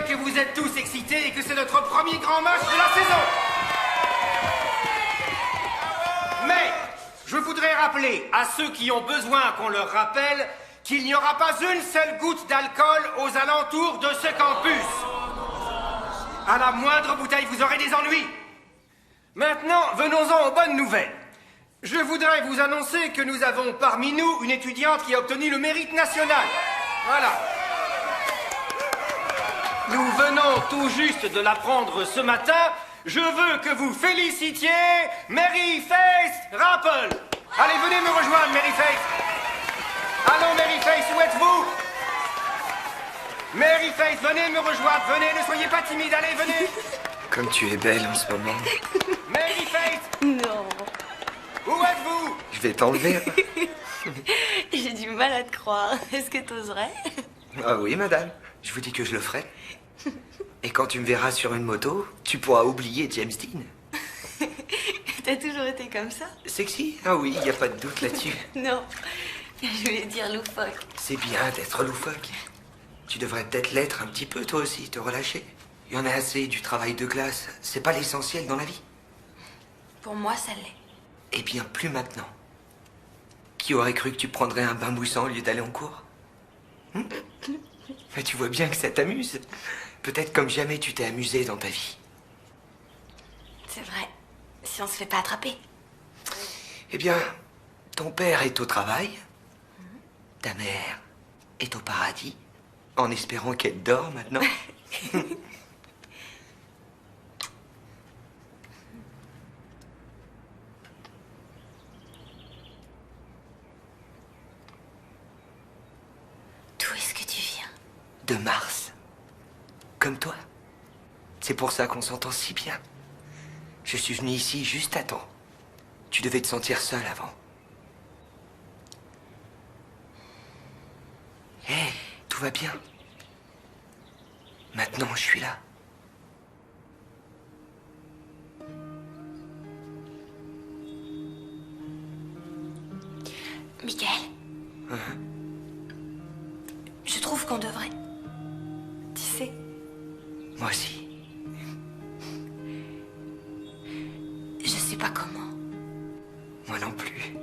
que vous êtes tous excités et que c'est notre premier grand match de la saison. Mais je voudrais rappeler à ceux qui ont besoin qu'on leur rappelle qu'il n'y aura pas une seule goutte d'alcool aux alentours de ce campus. À la moindre bouteille, vous aurez des ennuis. Maintenant, venons-en aux bonnes nouvelles. Je voudrais vous annoncer que nous avons parmi nous une étudiante qui a obtenu le mérite national. Voilà. Nous venons tout juste de l'apprendre ce matin. Je veux que vous félicitiez Mary Faith Rappel. Allez, venez me rejoindre, Mary Faith. Allons, Mary Faith, où êtes-vous? Mary Faith, venez me rejoindre. Venez, ne soyez pas timide. Allez, venez. Comme tu es belle en ce moment. Mary Faith. Non. Où êtes-vous? Je vais t'enlever. J'ai du mal à te croire. Est-ce que t'oserais? Ah oui, madame. Je vous dis que je le ferai. Et quand tu me verras sur une moto, tu pourras oublier James Dean. T'as toujours été comme ça? Sexy? Ah oui, il n'y a pas de doute là-dessus. Non. Je voulais dire loufoque. C'est bien d'être loufoque. Tu devrais peut-être l'être un petit peu, toi aussi, te relâcher. Il y en a assez du travail de glace. C'est pas l'essentiel dans la vie. Pour moi, ça l'est. Eh bien, plus maintenant. Qui aurait cru que tu prendrais un bain moussant au lieu d'aller en cours? Mais tu vois bien que ça t'amuse. Peut-être comme jamais tu t'es amusé dans ta vie. C'est vrai. Si on se fait pas attraper. Eh bien, ton père est au travail. Ta mère est au paradis. En espérant qu'elle dort maintenant. D'où est-ce que tu viens? De Mars. Comme toi. C'est pour ça qu'on s'entend si bien. Je suis venu ici juste à temps. Tu devais te sentir seul avant. Hé, tout va bien. Maintenant, je suis là. Michael? Je trouve qu'on devrait. Tu sais, Moi aussi. je sais pas comment. Moi non plus.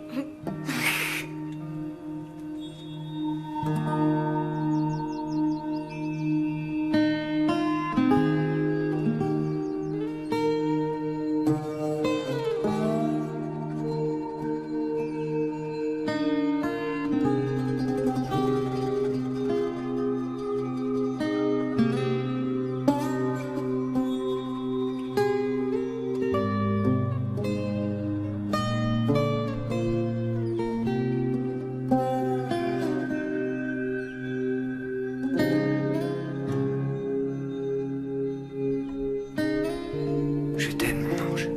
Je t'aime, mon ange.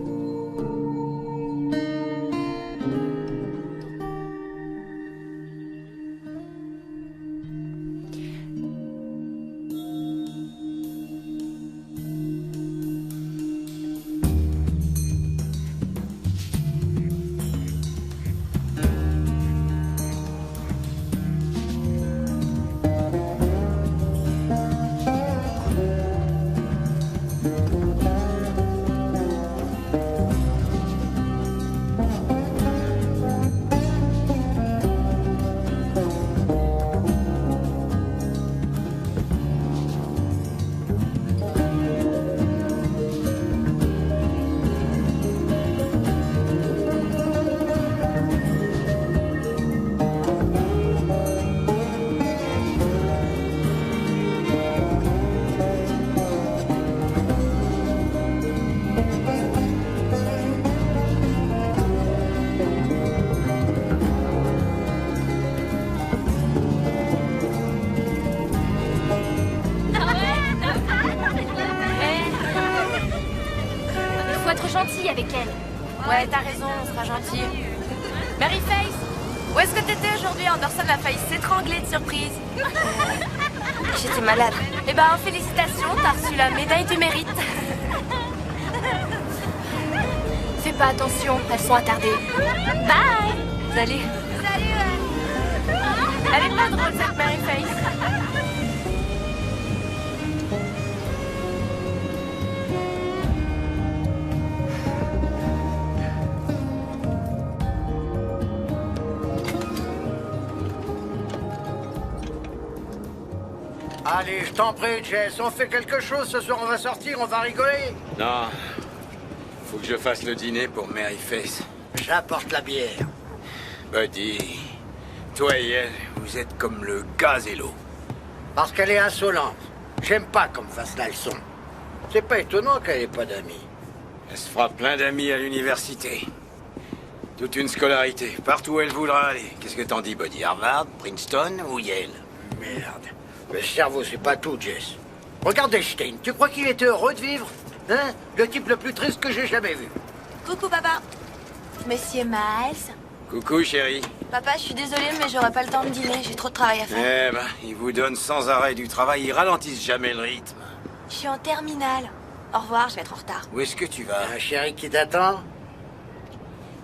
Faut être gentil avec elle. Ouais, t'as raison, on sera gentil. Mary Faith, où est-ce que t'étais aujourd'hui? Anderson a failli s'étrangler de surprise. J'étais malade. Eh ben, félicitations, t'as reçu la médaille du mérite. Fais pas attention, elles sont attardées. Bye. Salut. Elle est pas drôle, cette Mary Faith. Allez, je t'en prie, Jess, on fait quelque chose ce soir, on va sortir, on va rigoler. Non. Faut que je fasse le dîner pour Mary Face. J'apporte la bière. Buddy, toi et elle, vous êtes comme le gaz et l'eau. Parce qu'elle est insolente. J'aime pas qu'on me fasse la leçon. C'est pas étonnant qu'elle ait pas d'amis. Elle se fera plein d'amis à l'université. Toute une scolarité, partout où elle voudra aller. Qu'est-ce que t'en dis, Buddy? Harvard, Princeton ou Yale? Merde. Le cerveau, c'est pas tout, Jess. Regarde Einstein, tu crois qu'il était heureux de vivre? Hein? Le type le plus triste que j'ai jamais vu. Coucou, papa. Monsieur Miles. Coucou, chérie. Papa, je suis désolée, mais j'aurai pas le temps de dîner. J'ai trop de travail à faire. Eh ben, ils vous donnent sans arrêt du travail, ils ralentissent jamais le rythme. Je suis en terminale. Au revoir, je vais être en retard. Où est-ce que tu vas? Un chéri qui t'attend?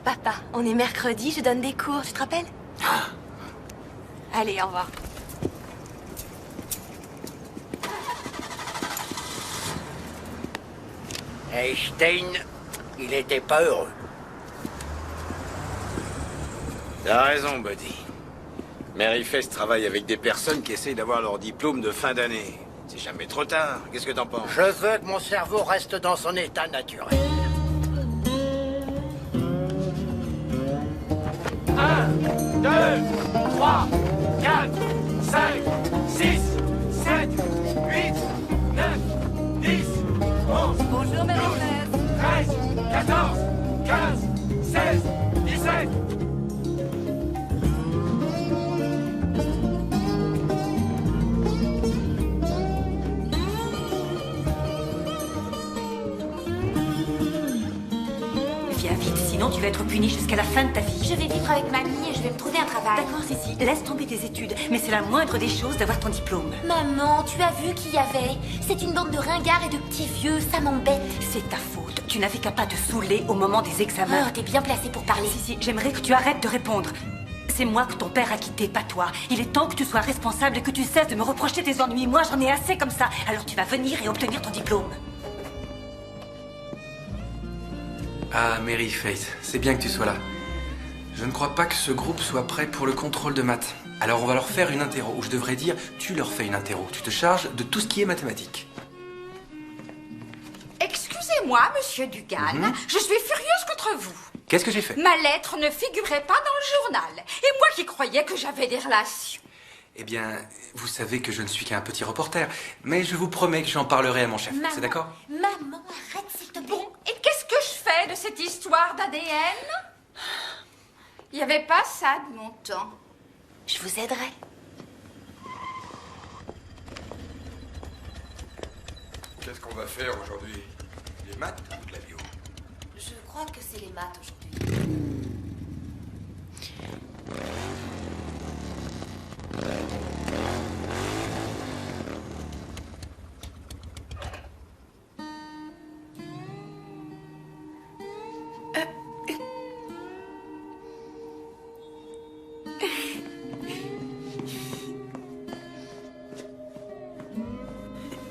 Papa, on est mercredi, je donne des cours, tu te rappelles? Allez, au revoir. Einstein, il était pas heureux. T'as raison, Buddy. Mary Face travaille avec des personnes qui essayent d'avoir leur diplôme de fin d'année. C'est jamais trop tard. Qu'est-ce que t'en penses? Je veux que mon cerveau reste dans son état naturel. 1, 2, 3, 4, 5, 6, 7, 8, 9, 10, 11. Bonjour, Marie-Thérèse. 13, 14, 15, 16, 17. Viens vite, sinon tu vas être puni jusqu'à la fin de ta vie. Je vais vivre avec mamie et je vais me trouver un travail. D'accord, Sissi, laisse tomber tes études, mais c'est la moindre des choses d'avoir ton diplôme. Maman, tu as vu qui y avait? C'est une bande de ringards et de petits vieux, ça m'embête. C'est ta faute. Tu n'avais qu'à pas te saouler au moment des examens. Oh, t'es bien placée pour parler. Sissi, j'aimerais que tu arrêtes de répondre. C'est moi que ton père a quitté, pas toi. Il est temps que tu sois responsable et que tu cesses de me reprocher tes ennuis. Moi, j'en ai assez comme ça. Alors tu vas venir et obtenir ton diplôme. Ah, Mary Face, c'est bien que tu sois là. Je ne crois pas que ce groupe soit prêt pour le contrôle de maths. Alors on va leur faire une interro, ou je devrais dire, tu leur fais une interro. Tu te charges de tout ce qui est mathématiques. Excusez-moi, monsieur Dugan, je suis furieuse contre vous. Qu'est-ce que j'ai fait? Ma lettre ne figurait pas dans le journal. Et moi qui croyais que j'avais des relations. Eh bien, vous savez que je ne suis qu'un petit reporter, mais je vous promets que j'en parlerai à mon chef. C'est d'accord? Maman, arrête s'il te plaît. Bon, et qu'est-ce que je fais de cette histoire d'ADN? Il n'y avait pas ça de mon temps. Je vous aiderai. Qu'est-ce qu'on va faire aujourd'hui? Les maths ou de la bio? Je crois que c'est les maths aujourd'hui.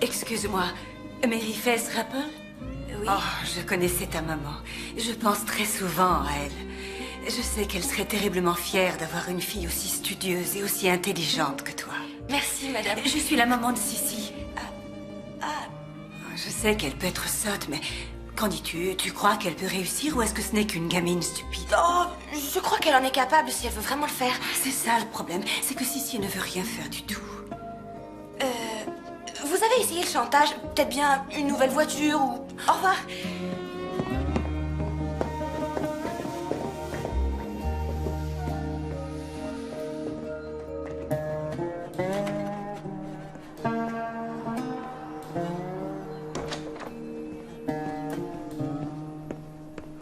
Excuse-moi, Mary Face Rapple? Oui. Oh, je connaissais ta maman. Je pense très souvent à elle. Je sais qu'elle serait terriblement fière d'avoir une fille aussi studieuse et aussi intelligente que toi. Merci, madame. Je suis la maman de Sissi. Je sais qu'elle peut être sotte, mais qu'en dis-tu? Tu crois qu'elle peut réussir ou est-ce que ce n'est qu'une gamine stupide? Oh, je crois qu'elle en est capable si elle veut vraiment le faire. C'est ça le problème, c'est que Sissi ne veut rien faire du tout. Vous avez essayé le chantage? Peut-être bien une nouvelle voiture ou... Au revoir.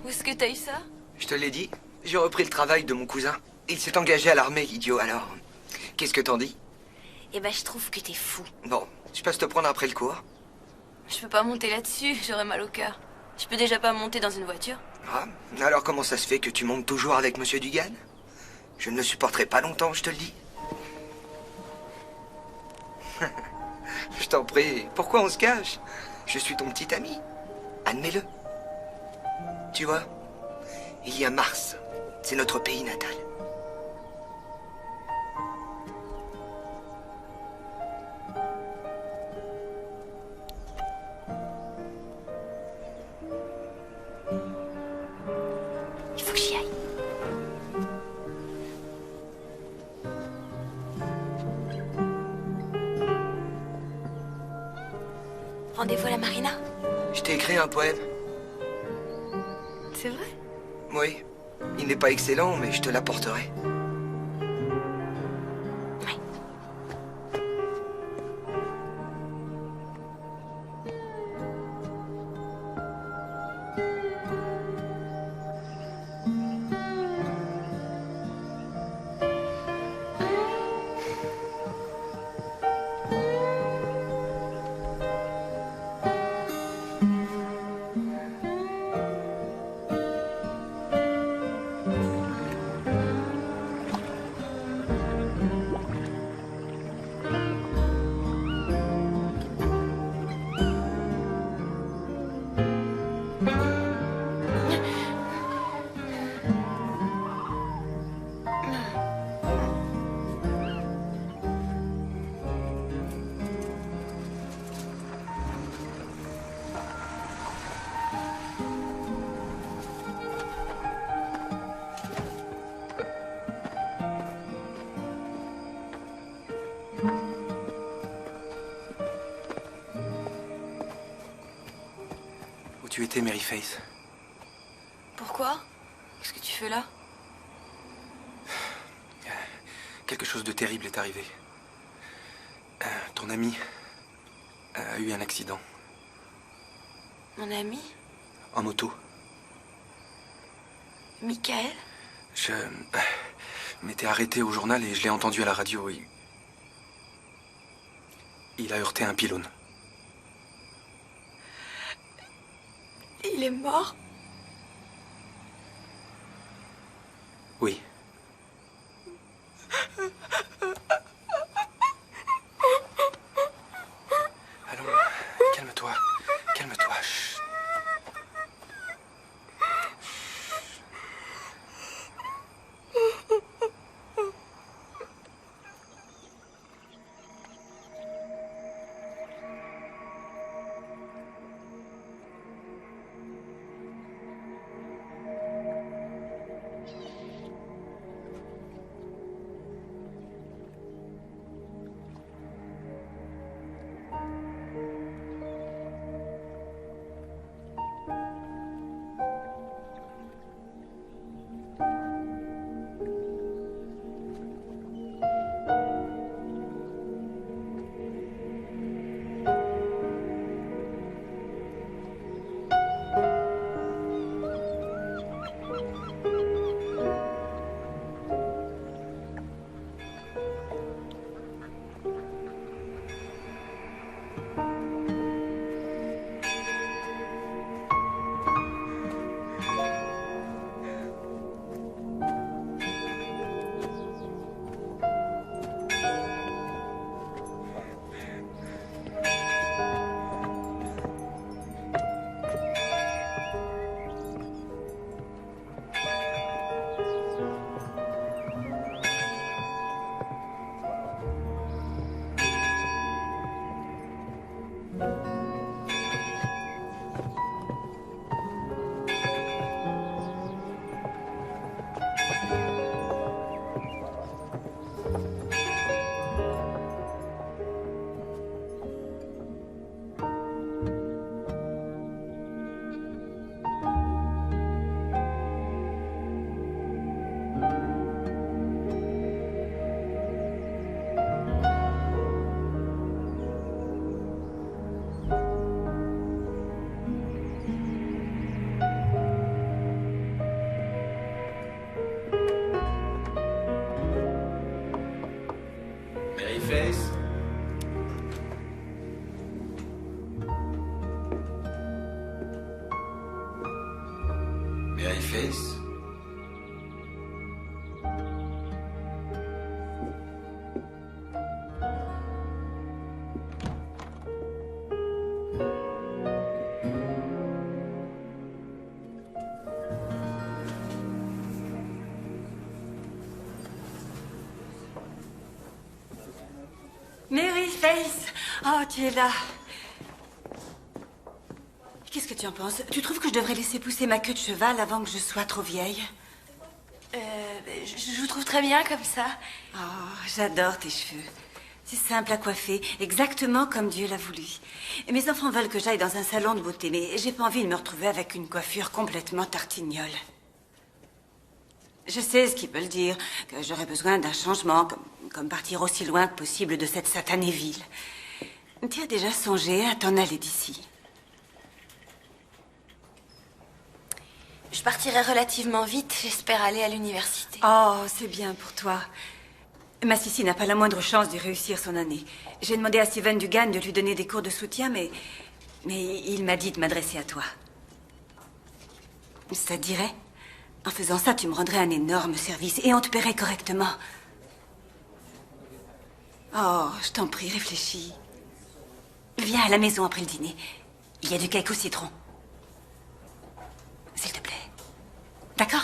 Où est-ce que t'as eu ça? Je te l'ai dit, j'ai repris le travail de mon cousin. Il s'est engagé à l'armée, idiot, alors. Qu'est-ce que t'en dis? Eh ben, je trouve que t'es fou. Bon, je passe te prendre après le cours. Je peux pas monter là-dessus, j'aurais mal au cœur. Je peux déjà pas monter dans une voiture. Ah, alors comment ça se fait que tu montes toujours avec Monsieur Dugan? Je ne le supporterai pas longtemps, je te le dis. Je t'en prie, pourquoi on se cache? Je suis ton petit ami. Admets-le. Tu vois, il y a Mars. C'est notre pays natal. rendez-vous à la marina? Je t'ai écrit un poème. C'est vrai? Oui. Il n'est pas excellent, mais je te l'apporterai. Oui. Où tu étais, Mary Face? Pourquoi? Qu'est-ce que tu fais là? Quelque chose de terrible est arrivé. Ton ami a eu un accident. Mon ami? En moto. Michael? Je m'étais arrêté au journal et je l'ai entendu à la radio. Il a heurté un pylône. Il est mort? Oui. Allons, calme-toi. Calme-toi. Chut. Face. Mary Face. Mary Face! Oh, tu es là. Qu'est-ce que tu en penses? Tu trouves que je devrais laisser pousser ma queue de cheval avant que je sois trop vieille? Je vous trouve très bien comme ça. Oh, j'adore tes cheveux. C'est simple à coiffer, exactement comme Dieu l'a voulu. Et mes enfants veulent que j'aille dans un salon de beauté, mais j'ai pas envie de me retrouver avec une coiffure complètement tartignole. Je sais ce qu'ils veulent dire, que j'aurais besoin d'un changement, comme partir aussi loin que possible de cette satanée ville. Tu as déjà songé à t'en aller d'ici? Je partirai relativement vite, j'espère aller à l'université. Oh, c'est bien pour toi. Ma Sissi n'a pas la moindre chance de réussir son année. J'ai demandé à Steven Dugan de lui donner des cours de soutien, mais il m'a dit de m'adresser à toi. Ça te dirait? En faisant ça, tu me rendrais un énorme service et on te paierait correctement. Oh, je t'en prie, réfléchis. Viens à la maison après le dîner. Il y a du cake au citron. S'il te plaît. D'accord?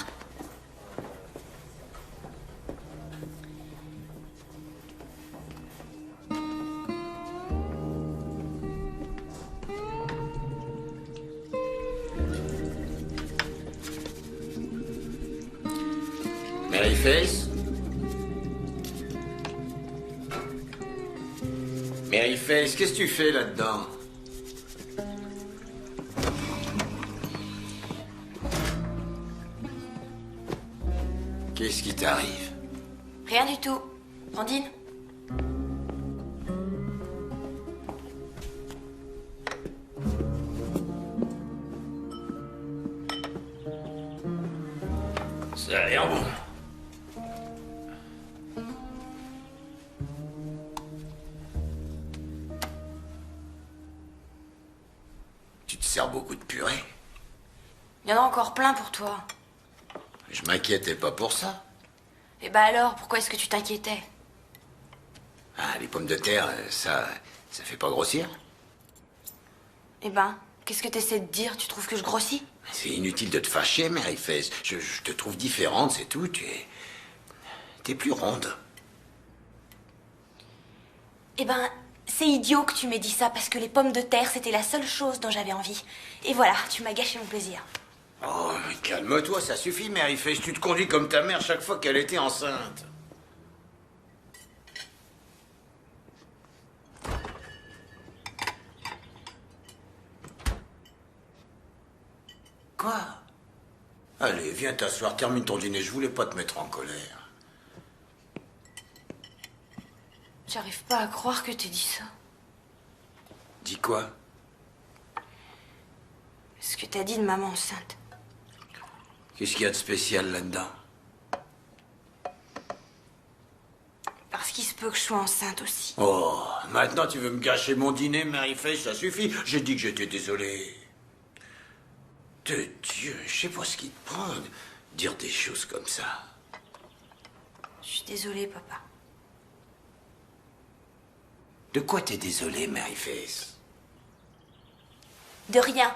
Maryface? Maryface, qu'est-ce que tu fais là-dedans? Qu'est-ce qui t'arrive? Rien du tout. Brandine? C'est rien bon. Tu te sers beaucoup de purée? Il y en a encore plein pour toi. Je m'inquiétais pas pour ça. Et bah alors, pourquoi est-ce que tu t'inquiétais? Ah, les pommes de terre, ça fait pas grossir? Eh ben, qu'est-ce que t'essaies de dire? Tu trouves que je grossis? C'est inutile de te fâcher, Maryface. Je te trouve différente, c'est tout. T'es plus ronde. Eh ben, c'est idiot que tu m'aies dit ça parce que les pommes de terre, c'était la seule chose dont j'avais envie. Et voilà, tu m'as gâché mon plaisir. Oh, mais calme-toi, ça suffit, Maryface. Tu te conduis comme ta mère chaque fois qu'elle était enceinte. Quoi? Allez, viens t'asseoir, termine ton dîner. Je voulais pas te mettre en colère. J'arrive pas à croire que t'aies dit ça. Dis quoi? Ce que t'as dit de maman enceinte. Qu'est-ce qu'il y a de spécial là-dedans? Parce qu'il se peut que je sois enceinte aussi. Oh, maintenant tu veux me gâcher mon dîner, Maryface, ça suffit. J'ai dit que j'étais désolé. De Dieu, je sais pas ce qui te prend de dire des choses comme ça. Je suis désolée, papa. De quoi t'es désolé, Maryface? De rien.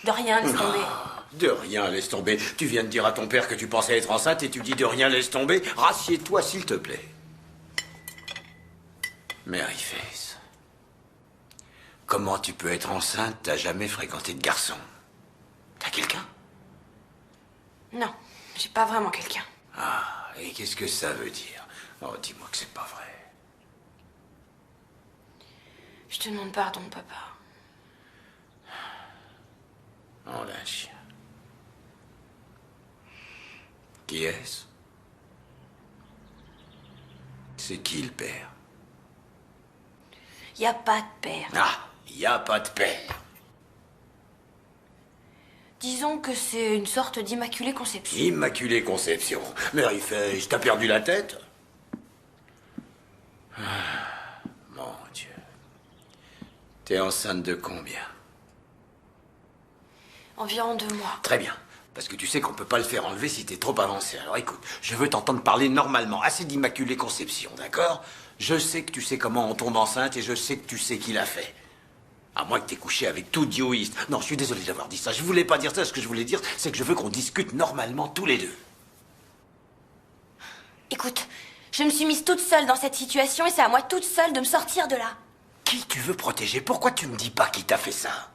De rien, laisse tomber. De rien, laisse tomber. Tu viens de dire à ton père que tu pensais être enceinte et tu dis de rien, laisse tomber. Rassieds-toi, s'il te plaît. Maryface, comment tu peux être enceinte? T'as jamais fréquenté de garçon. T'as quelqu'un? Non, j'ai pas vraiment quelqu'un. Ah, et qu'est-ce que ça veut dire? Oh, dis-moi que c'est pas vrai. Je te demande pardon, papa. Oh, la chien. Qui est-ce? C'est qui le père? Y a pas de père. Ah, y a pas de père. Disons que c'est une sorte d'immaculée conception. Immaculée conception. Maryface, t'as perdu la tête? Ah, mon Dieu. T'es enceinte de combien? Environ 2 mois. Très bien. Parce que tu sais qu'on peut pas le faire enlever si t'es trop avancé. Alors écoute, je veux t'entendre parler normalement. Assez d'immaculée conception, d'accord? Je sais que tu sais comment on tombe enceinte et je sais que tu sais qui l'a fait. À moins que t'aies couché avec tout dioïste. Non, je suis désolé d'avoir dit ça. Je voulais pas dire ça. Ce que je voulais dire, c'est que je veux qu'on discute normalement tous les deux. Écoute, je me suis mise toute seule dans cette situation et c'est à moi toute seule de me sortir de là. Qui tu veux protéger? Pourquoi tu me dis pas qui t'a fait ça?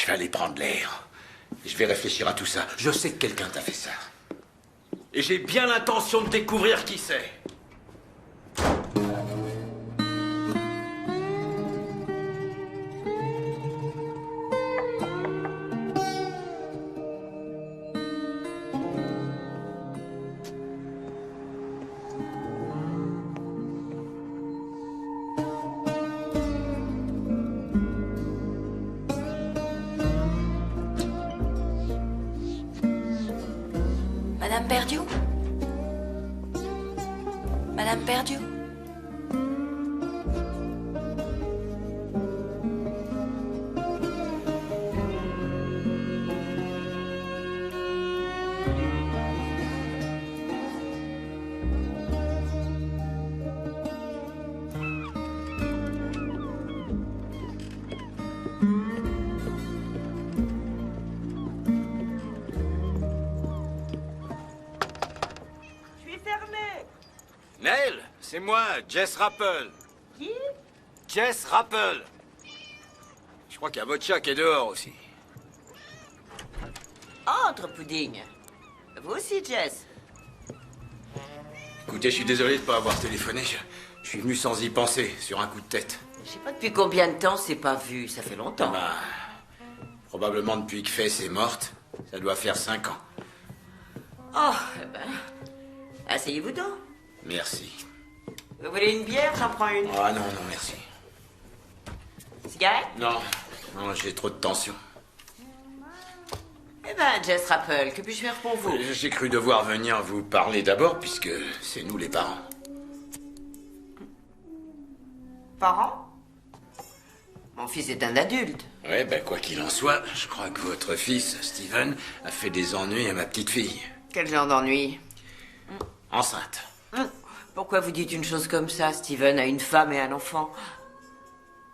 Je vais aller prendre l'air. Je vais réfléchir à tout ça. Je sais que quelqu'un t'a fait ça. Et j'ai bien l'intention de découvrir qui c'est. Perdu? Madame Perdu? Neil, c'est moi, Jess Rappel. Qui? Jess Rappel. Je crois qu'il y a votre chat qui est dehors aussi. Entre, Pudding. Vous aussi, Jess. Écoutez, je suis désolé de ne pas avoir téléphoné. Je suis venu sans y penser, sur un coup de tête. Je sais pas depuis combien de temps c'est pas vu. Ça fait longtemps. Bah, probablement depuis que Fess est morte. Ça doit faire 5 ans. Oh, eh ben... Asseyez-vous donc. Merci. Vous voulez une bière? J'en prends une. Ah non, non, merci. Cigarette? Non, non, j'ai trop de tension. Eh ben, Jess Rappel, que puis-je faire pour vous? J'ai cru devoir venir vous parler d'abord, puisque c'est nous les parents. Parents? Mon fils est un adulte. Ouais, ben quoi qu'il en soit, je crois que votre fils, Steven, a fait des ennuis à ma petite fille. Quel genre d'ennui? Enceinte. Pourquoi vous dites une chose comme ça? Steven a une femme et un enfant.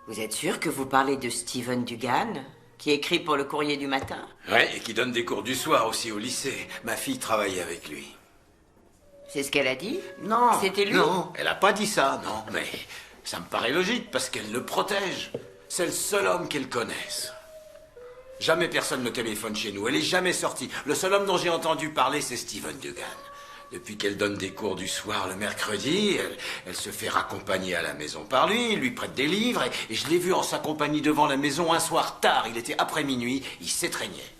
Vous êtes sûr que vous parlez de Steven Dugan, qui écrit pour le Courrier du matin? Ouais, et qui donne des cours du soir aussi au lycée. Ma fille travaille avec lui. C'est ce qu'elle a dit? Non. C'était lui? Non, elle a pas dit ça, non. Mais ça me paraît logique, parce qu'elle le protège. C'est le seul homme qu'elle connaisse. Jamais personne ne téléphone chez nous. Elle est jamais sortie. Le seul homme dont j'ai entendu parler, c'est Steven Dugan. Depuis qu'elle donne des cours du soir le mercredi, elle se fait raccompagner à la maison par lui, il lui prête des livres, et je l'ai vu en sa compagnie devant la maison un soir tard. Il était après minuit, il s'étreignait.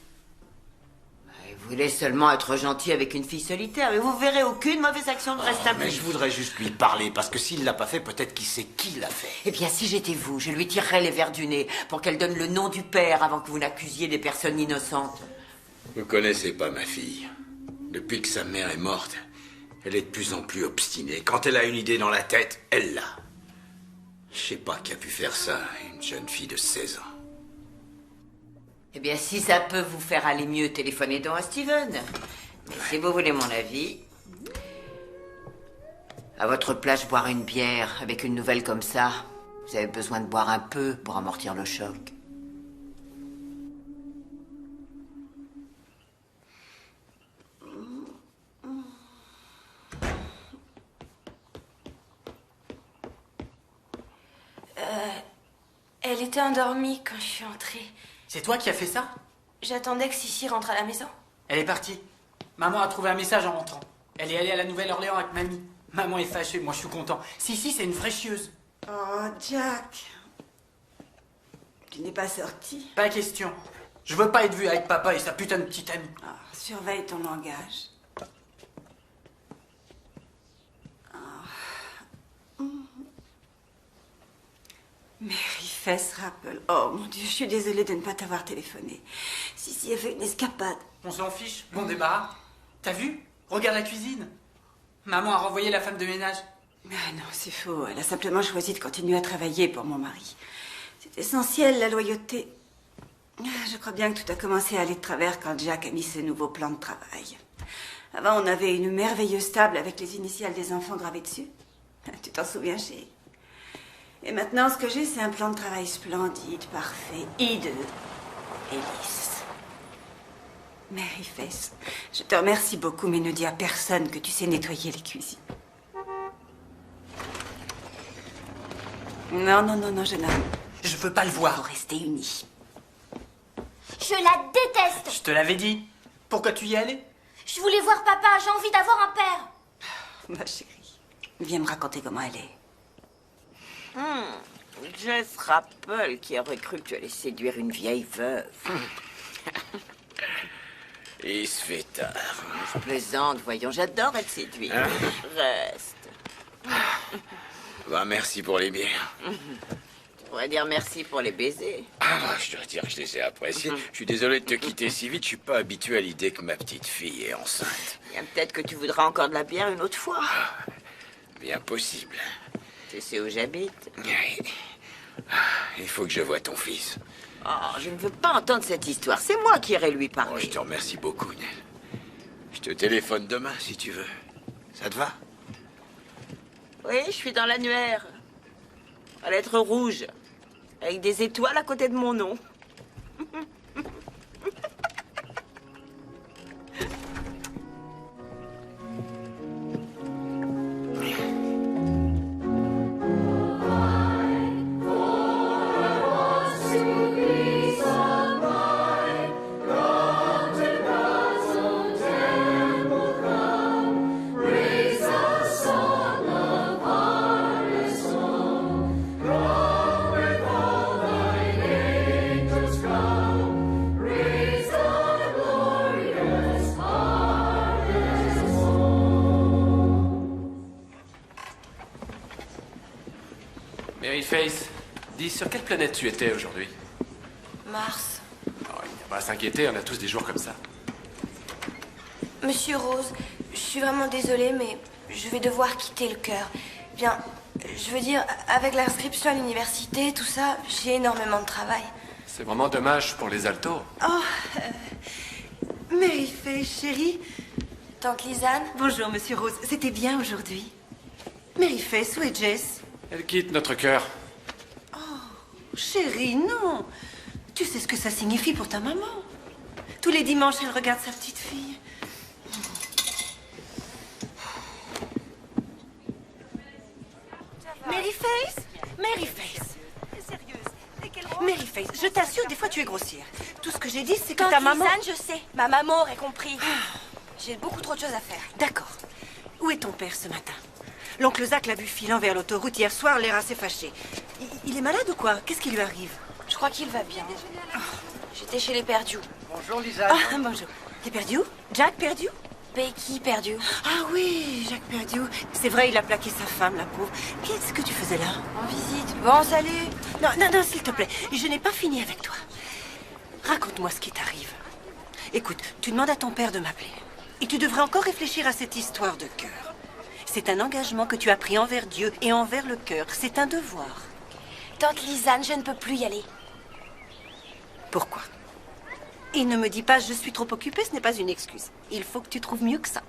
Vous voulez seulement être gentil avec une fille solitaire, mais vous verrez aucune mauvaise action ne reste à Mais je voudrais juste lui parler, parce que s'il l'a pas fait, peut-être qu'il sait qui l'a fait. Eh bien, si j'étais vous, je lui tirerais les verres du nez pour qu'elle donne le nom du père avant que vous n'accusiez des personnes innocentes. Vous connaissez pas ma fille. Depuis que sa mère est morte, elle est de plus en plus obstinée. Quand elle a une idée dans la tête, elle l'a. Je sais pas qui a pu faire ça à une jeune fille de 16 ans. Eh bien, si ça peut vous faire aller mieux, téléphonez donc à Steven. Mais si vous voulez mon avis, à votre place, boire une bière avec une nouvelle comme ça, vous avez besoin de boire un peu pour amortir le choc. Elle était endormie quand je suis entrée. C'est toi qui as fait ça? J'attendais que Sissi rentre à la maison. Elle est partie. Maman a trouvé un message en rentrant. Elle est allée à la Nouvelle-Orléans avec mamie. Maman est fâchée, moi je suis content. Si, c'est une vraie chieuse. Oh, Jack. Tu n'es pas sorti? Pas question. Je veux pas être vu avec papa et sa putain de petite amie. Ah, surveille ton langage. Mary Fess Rappel. Oh mon Dieu, je suis désolée de ne pas t'avoir téléphoné. Si, elle fait une escapade. On s'en fiche, bon débarras. T'as vu? Regarde la cuisine. Maman a renvoyé la femme de ménage. Ah non, c'est faux. Elle a simplement choisi de continuer à travailler pour mon mari. C'est essentiel, la loyauté. Je crois bien que tout a commencé à aller de travers quand Jack a mis ses nouveaux plans de travail. Avant, on avait une merveilleuse table avec les initiales des enfants gravées dessus. Tu t'en souviens, chérie? Et maintenant, ce que j'ai, c'est un plan de travail splendide, parfait, hideux et lisse. Mary Fess, je te remercie beaucoup, mais ne dis à personne que tu sais nettoyer les cuisines. Non, jeune homme. Je veux pas le voir. Faut rester unis. Je la déteste. Je te l'avais dit. Pourquoi tu y es allée? Je voulais voir papa, j'ai envie d'avoir un père. Ma chérie, viens me raconter comment elle est. Jess Rappel, qui aurait cru que tu allais séduire une vieille veuve. Il se fait tard. Je plaisante, voyons, j'adore être séduite. Hein? Reste. Bah, merci pour les bières. pourrais dire merci pour les baisers. Ah, je dois dire que je les ai appréciés. Je suis désolé de te quitter si vite. Je suis pas habitué à l'idée que ma petite fille est enceinte. Bien, peut-être que tu voudras encore de la bière une autre fois. Bien possible. Tu sais où j'habite? Oui. Il faut que je voie ton fils. Oh, je ne veux pas entendre cette histoire. C'est moi qui irai lui parler. Oh, je te remercie beaucoup, Nell. Je te téléphone demain, si tu veux. Ça te va? Oui, je suis dans l'annuaire. À lettres rouges. Avec des étoiles à côté de mon nom. Maryface, dis, sur quelle planète tu étais aujourd'hui? Mars. Oh, il n'y a pas à s'inquiéter, on a tous des jours comme ça. Monsieur Rose, je suis vraiment désolée, mais je vais devoir quitter le chœur. Bien, je veux dire, avec l'inscription à l'université, tout ça, j'ai énormément de travail. C'est vraiment dommage pour les altos. Oh, Maryface, chérie. Tante Lisanne. Bonjour, monsieur Rose. C'était bien aujourd'hui. Maryface, où est Jess? Elle quitte notre cœur. Chérie, non. Tu sais ce que ça signifie pour ta maman. Tous les dimanches, elle regarde sa petite fille. Maryface? Maryface. Maryface, je t'assure, des fois tu es grossière. Tout ce que j'ai dit, c'est que Tante ta maman... Lisanne, je sais. Ma maman aurait compris. J'ai beaucoup trop de choses à faire. D'accord. Où est ton père ce matin? L'oncle Zach l'a vu filant vers l'autoroute hier soir, l'air assez fâché. Il est malade ou quoi? Qu'est-ce qui lui arrive? Je crois qu'il va bien. J'étais chez les Perdus. Bonjour, Lisa. Ah, bonjour. T'es perdu? Jack perdu? Becky Perdue. Ah oui, Jack perdu. C'est vrai, il a plaqué sa femme, la pauvre. Qu'est-ce que tu faisais là? En visite. Bon, salut. Non, non, non, s'il te plaît. Je n'ai pas fini avec toi. Raconte-moi ce qui t'arrive. Écoute, tu demandes à ton père de m'appeler. Et tu devrais encore réfléchir à cette histoire de cœur. C'est un engagement que tu as pris envers Dieu et envers le cœur. C'est un devoir. Tante Lisanne, je ne peux plus y aller. Pourquoi? Et ne me dis pas « je suis trop occupée », ce n'est pas une excuse. Il faut que tu trouves mieux que ça.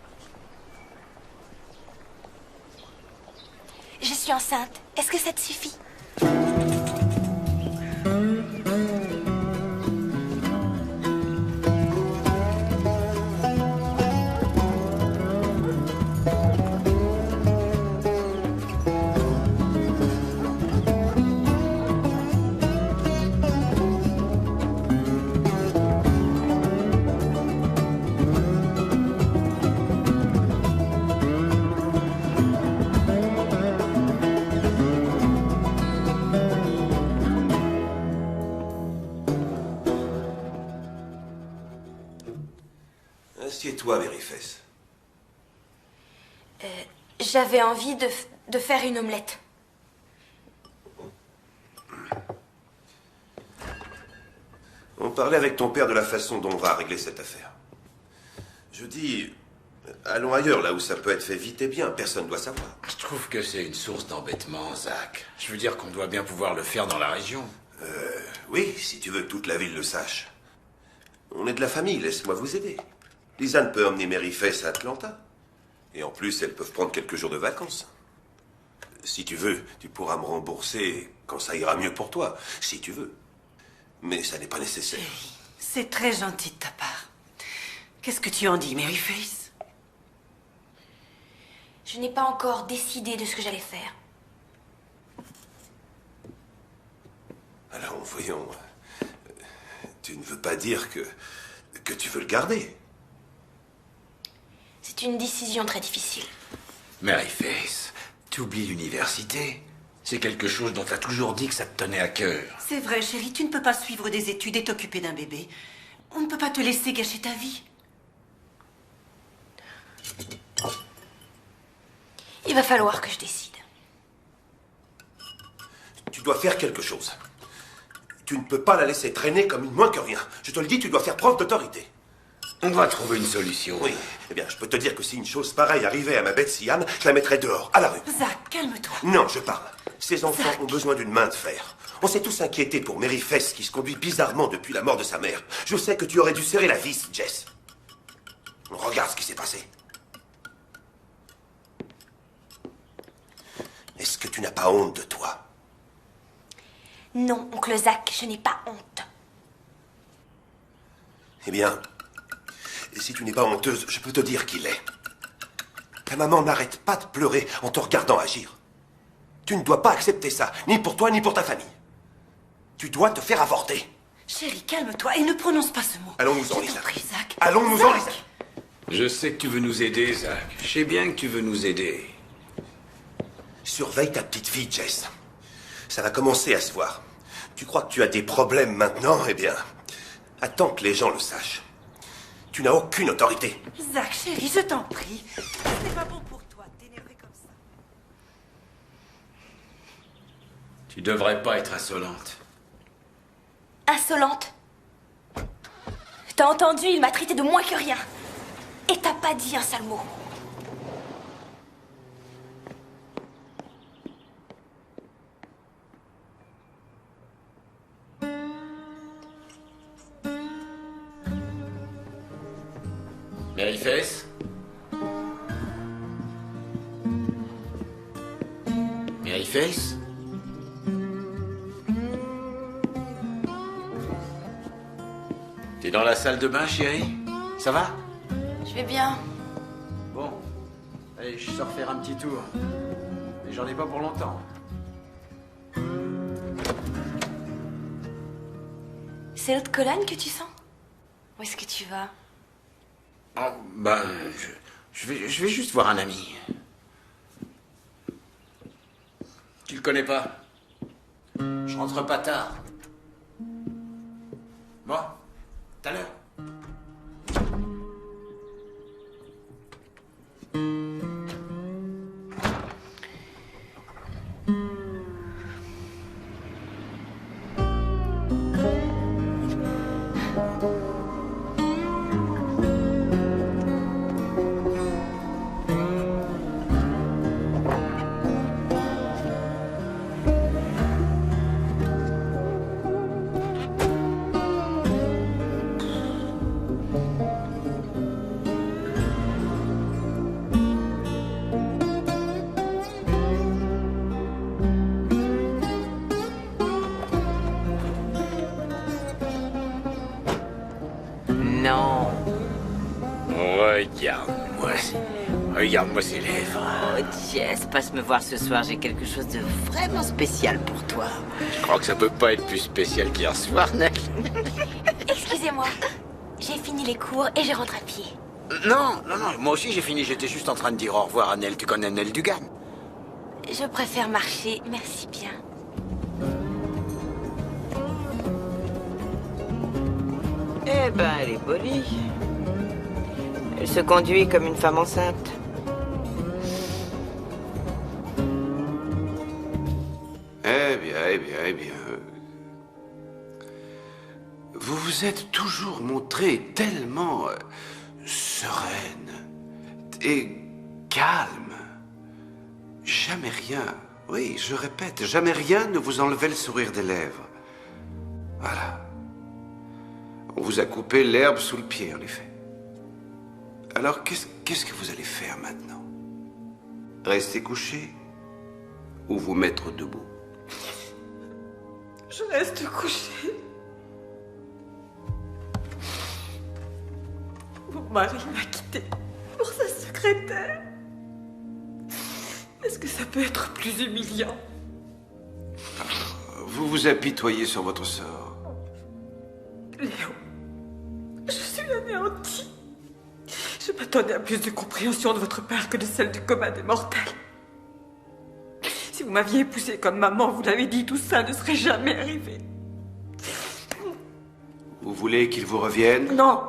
Je suis enceinte. Est-ce que ça te suffit? Assieds-toi, Maryface. J'avais envie de faire une omelette. On parlait avec ton père de la façon dont on va régler cette affaire. Je dis, allons ailleurs, là où ça peut être fait vite et bien. Personne ne doit savoir. Je trouve que c'est une source d'embêtement, Zach. Je veux dire qu'on doit bien pouvoir le faire dans la région. Oui, si tu veux que toute la ville le sache. On est de la famille, laisse-moi vous aider. Lisanne peut emmener Maryface à Atlanta. Et en plus, elles peuvent prendre quelques jours de vacances. Si tu veux, tu pourras me rembourser quand ça ira mieux pour toi, si tu veux. Mais ça n'est pas nécessaire. C'est très gentil de ta part. Qu'est-ce que tu en dis, Maryface? Je n'ai pas encore décidé de ce que j'allais faire. Alors, voyons. Tu ne veux pas dire que tu veux le garder. C'est une décision très difficile. Maryface, t'oublies l'université. C'est quelque chose dont t'as toujours dit que ça te tenait à cœur. C'est vrai, chérie, tu ne peux pas suivre des études et t'occuper d'un bébé. On ne peut pas te laisser gâcher ta vie. Il va falloir que je décide. Tu tu dois faire quelque chose. Tu ne peux pas la laisser traîner comme une moins que rien. Je te le dis, tu dois faire preuve d'autorité. On va trouver une solution. Oui. Eh bien, je peux te dire que si une chose pareille arrivait à ma Betsy Ann, je la mettrais dehors, à la rue. Zach, calme-toi. Non, je parle. Ces enfants ont besoin d'une main de fer. On s'est tous inquiétés pour Mary Fess, qui se conduit bizarrement depuis la mort de sa mère. Je sais que tu aurais dû serrer la vis, Jess. Regarde ce qui s'est passé. Est-ce que tu n'as pas honte de toi? Non, oncle Zach, je n'ai pas honte. Eh bien, si tu n'es pas honteuse, je peux te dire qu'il est. Ta maman n'arrête pas de pleurer en te regardant agir. Tu ne dois pas accepter ça, ni pour toi, ni pour ta famille. Tu dois te faire avorter. Chérie, calme-toi et ne prononce pas ce mot. Allons-nous-en, Lisa. Zach. Allons-nous-en, Lisa. Je sais que tu veux nous aider, Zach. Je sais bien que tu veux nous aider. Surveille ta petite fille, Jess. Ça va commencer à se voir. Tu crois que tu as des problèmes maintenant? Eh bien, attends que les gens le sachent. Tu n'as aucune autorité. Zach, chérie, je t'en prie. C'est pas bon pour toi de t'énerver comme ça. Tu devrais pas être insolente. Insolente. T'as entendu, il m'a traité de moins que rien. Et t'as pas dit un sale mot. Mary Fess? Mary Fess? T'es dans la salle de bain, chérie? Ça va? Je vais bien. Bon. Allez, je sors faire un petit tour. Mais j'en ai pas pour longtemps. C'est l'autre colonne que tu sens? Où est-ce que tu vas? Oh, ben, je vais juste voir un ami. Tu le connais pas? Je rentre pas tard. Bon, tout à l'heure. Non. Regarde-moi ces lèvres. Oh, Jess, passe me voir ce soir. J'ai quelque chose de vraiment spécial pour toi. Je crois que ça peut pas être plus spécial qu'hier soir, Nell. Excusez-moi. J'ai fini les cours et je rentre à pied. Non, moi aussi j'ai fini. J'étais juste en train de dire au revoir à Nell. Tu connais Nell Dugan? Je préfère marcher, merci bien. Eh ben, elle est polie. Elle se conduit comme une femme enceinte. Eh bien. Vous vous êtes toujours montré tellement sereine et calme. Jamais rien, oui, je répète, jamais rien ne vous enlevait le sourire des lèvres. Voilà. On vous a coupé l'herbe sous le pied, en effet. Alors, qu'est-ce que vous allez faire maintenant? Rester couché ou vous mettre debout? Je reste couchée. Mon mari m'a quittée pour sa secrétaire. Est-ce que ça peut être plus humiliant? Vous vous apitoyez sur votre sort. Léo, je suis anéantie. Je m'attendais à plus de compréhension de votre part que de celle du commun des mortels. Si vous m'aviez épousée comme maman, vous l'avez dit, tout ça ne serait jamais arrivé. Vous voulez qu'il vous revienne? Non.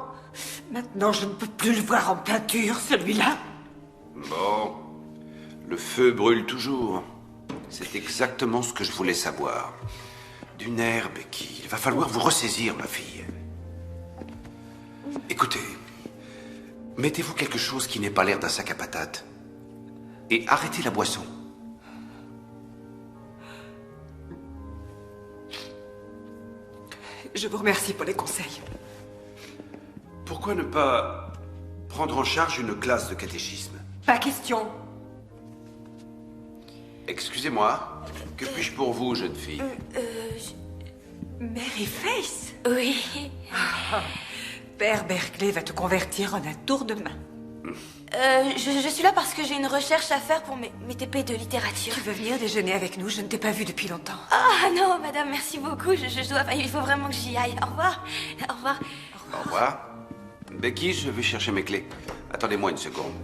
Maintenant, je ne peux plus le voir en peinture, celui-là. Bon. Le feu brûle toujours. C'est exactement ce que je voulais savoir. Du nerf, Becky. Il va falloir vous ressaisir, ma fille. Écoutez, mettez-vous quelque chose qui n'ait pas l'air d'un sac à patates. Et arrêtez la boisson. Je vous remercie pour les conseils. Pourquoi ne pas prendre en charge une classe de catéchisme? Pas question. Excusez-moi, que puis-je pour vous, jeune fille? Mary Face? Oui. Père Berkeley va te convertir en un tour de main. Je suis là parce que j'ai une recherche à faire pour mes TP de littérature. Tu veux venir déjeuner avec nous? Je ne t'ai pas vu depuis longtemps. Ah non, madame, merci beaucoup. Je dois... Il faut vraiment que j'y aille. Au revoir. Au revoir. Au revoir. Becky, je vais chercher mes clés. Attendez-moi une seconde.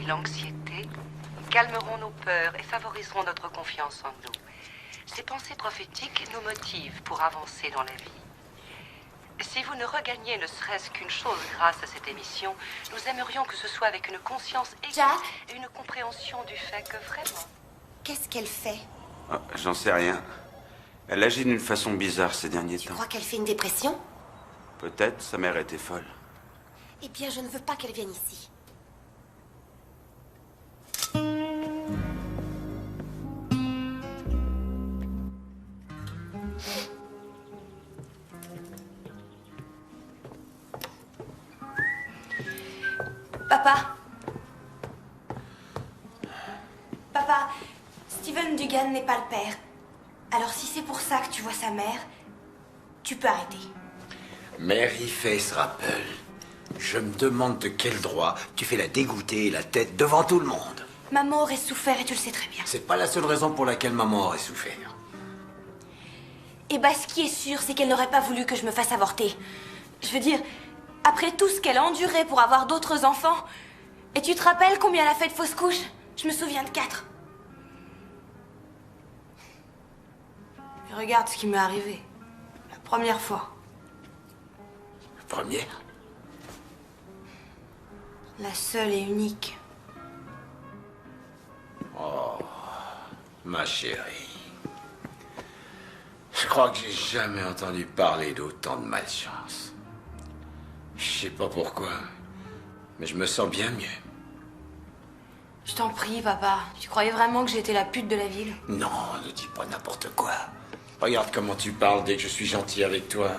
L'anxiété calmeront nos peurs et favoriseront notre confiance en nous. Ces pensées prophétiques nous motivent pour avancer dans la vie. Si vous ne regagnez ne serait-ce qu'une chose grâce à cette émission, nous aimerions que ce soit avec une conscience aiguë et une compréhension du fait que vraiment... Qu'est-ce qu'elle fait? Oh, j'en sais rien. Elle agit d'une façon bizarre ces derniers temps. Tu crois qu'elle fait une dépression? Peut-être, sa mère était folle. Eh bien, je ne veux pas qu'elle vienne ici. Papa. Papa, Steven Dugan n'est pas le père. Alors si c'est pour ça que tu vois sa mère, tu peux arrêter. Mary Face Rappel, je me demande de quel droit tu fais la dégoûter et la tête devant tout le monde. Maman aurait souffert et tu le sais très bien. C'est pas la seule raison pour laquelle maman aurait souffert. Et bah ce qui est sûr, c'est qu'elle n'aurait pas voulu que je me fasse avorter. Je veux dire, après tout ce qu'elle a enduré pour avoir d'autres enfants, et tu te rappelles combien elle a fait de fausses couches? Je me souviens de 4. Et regarde ce qui m'est arrivé. La première fois. La première? La seule et unique. Oh, ma chérie. Je crois que j'ai jamais entendu parler d'autant de malchance. Je sais pas pourquoi, mais je me sens bien mieux. Je t'en prie, papa. Tu croyais vraiment que j'étais la pute de la ville? Non, ne dis pas n'importe quoi. Regarde comment tu parles dès que je suis gentil avec toi.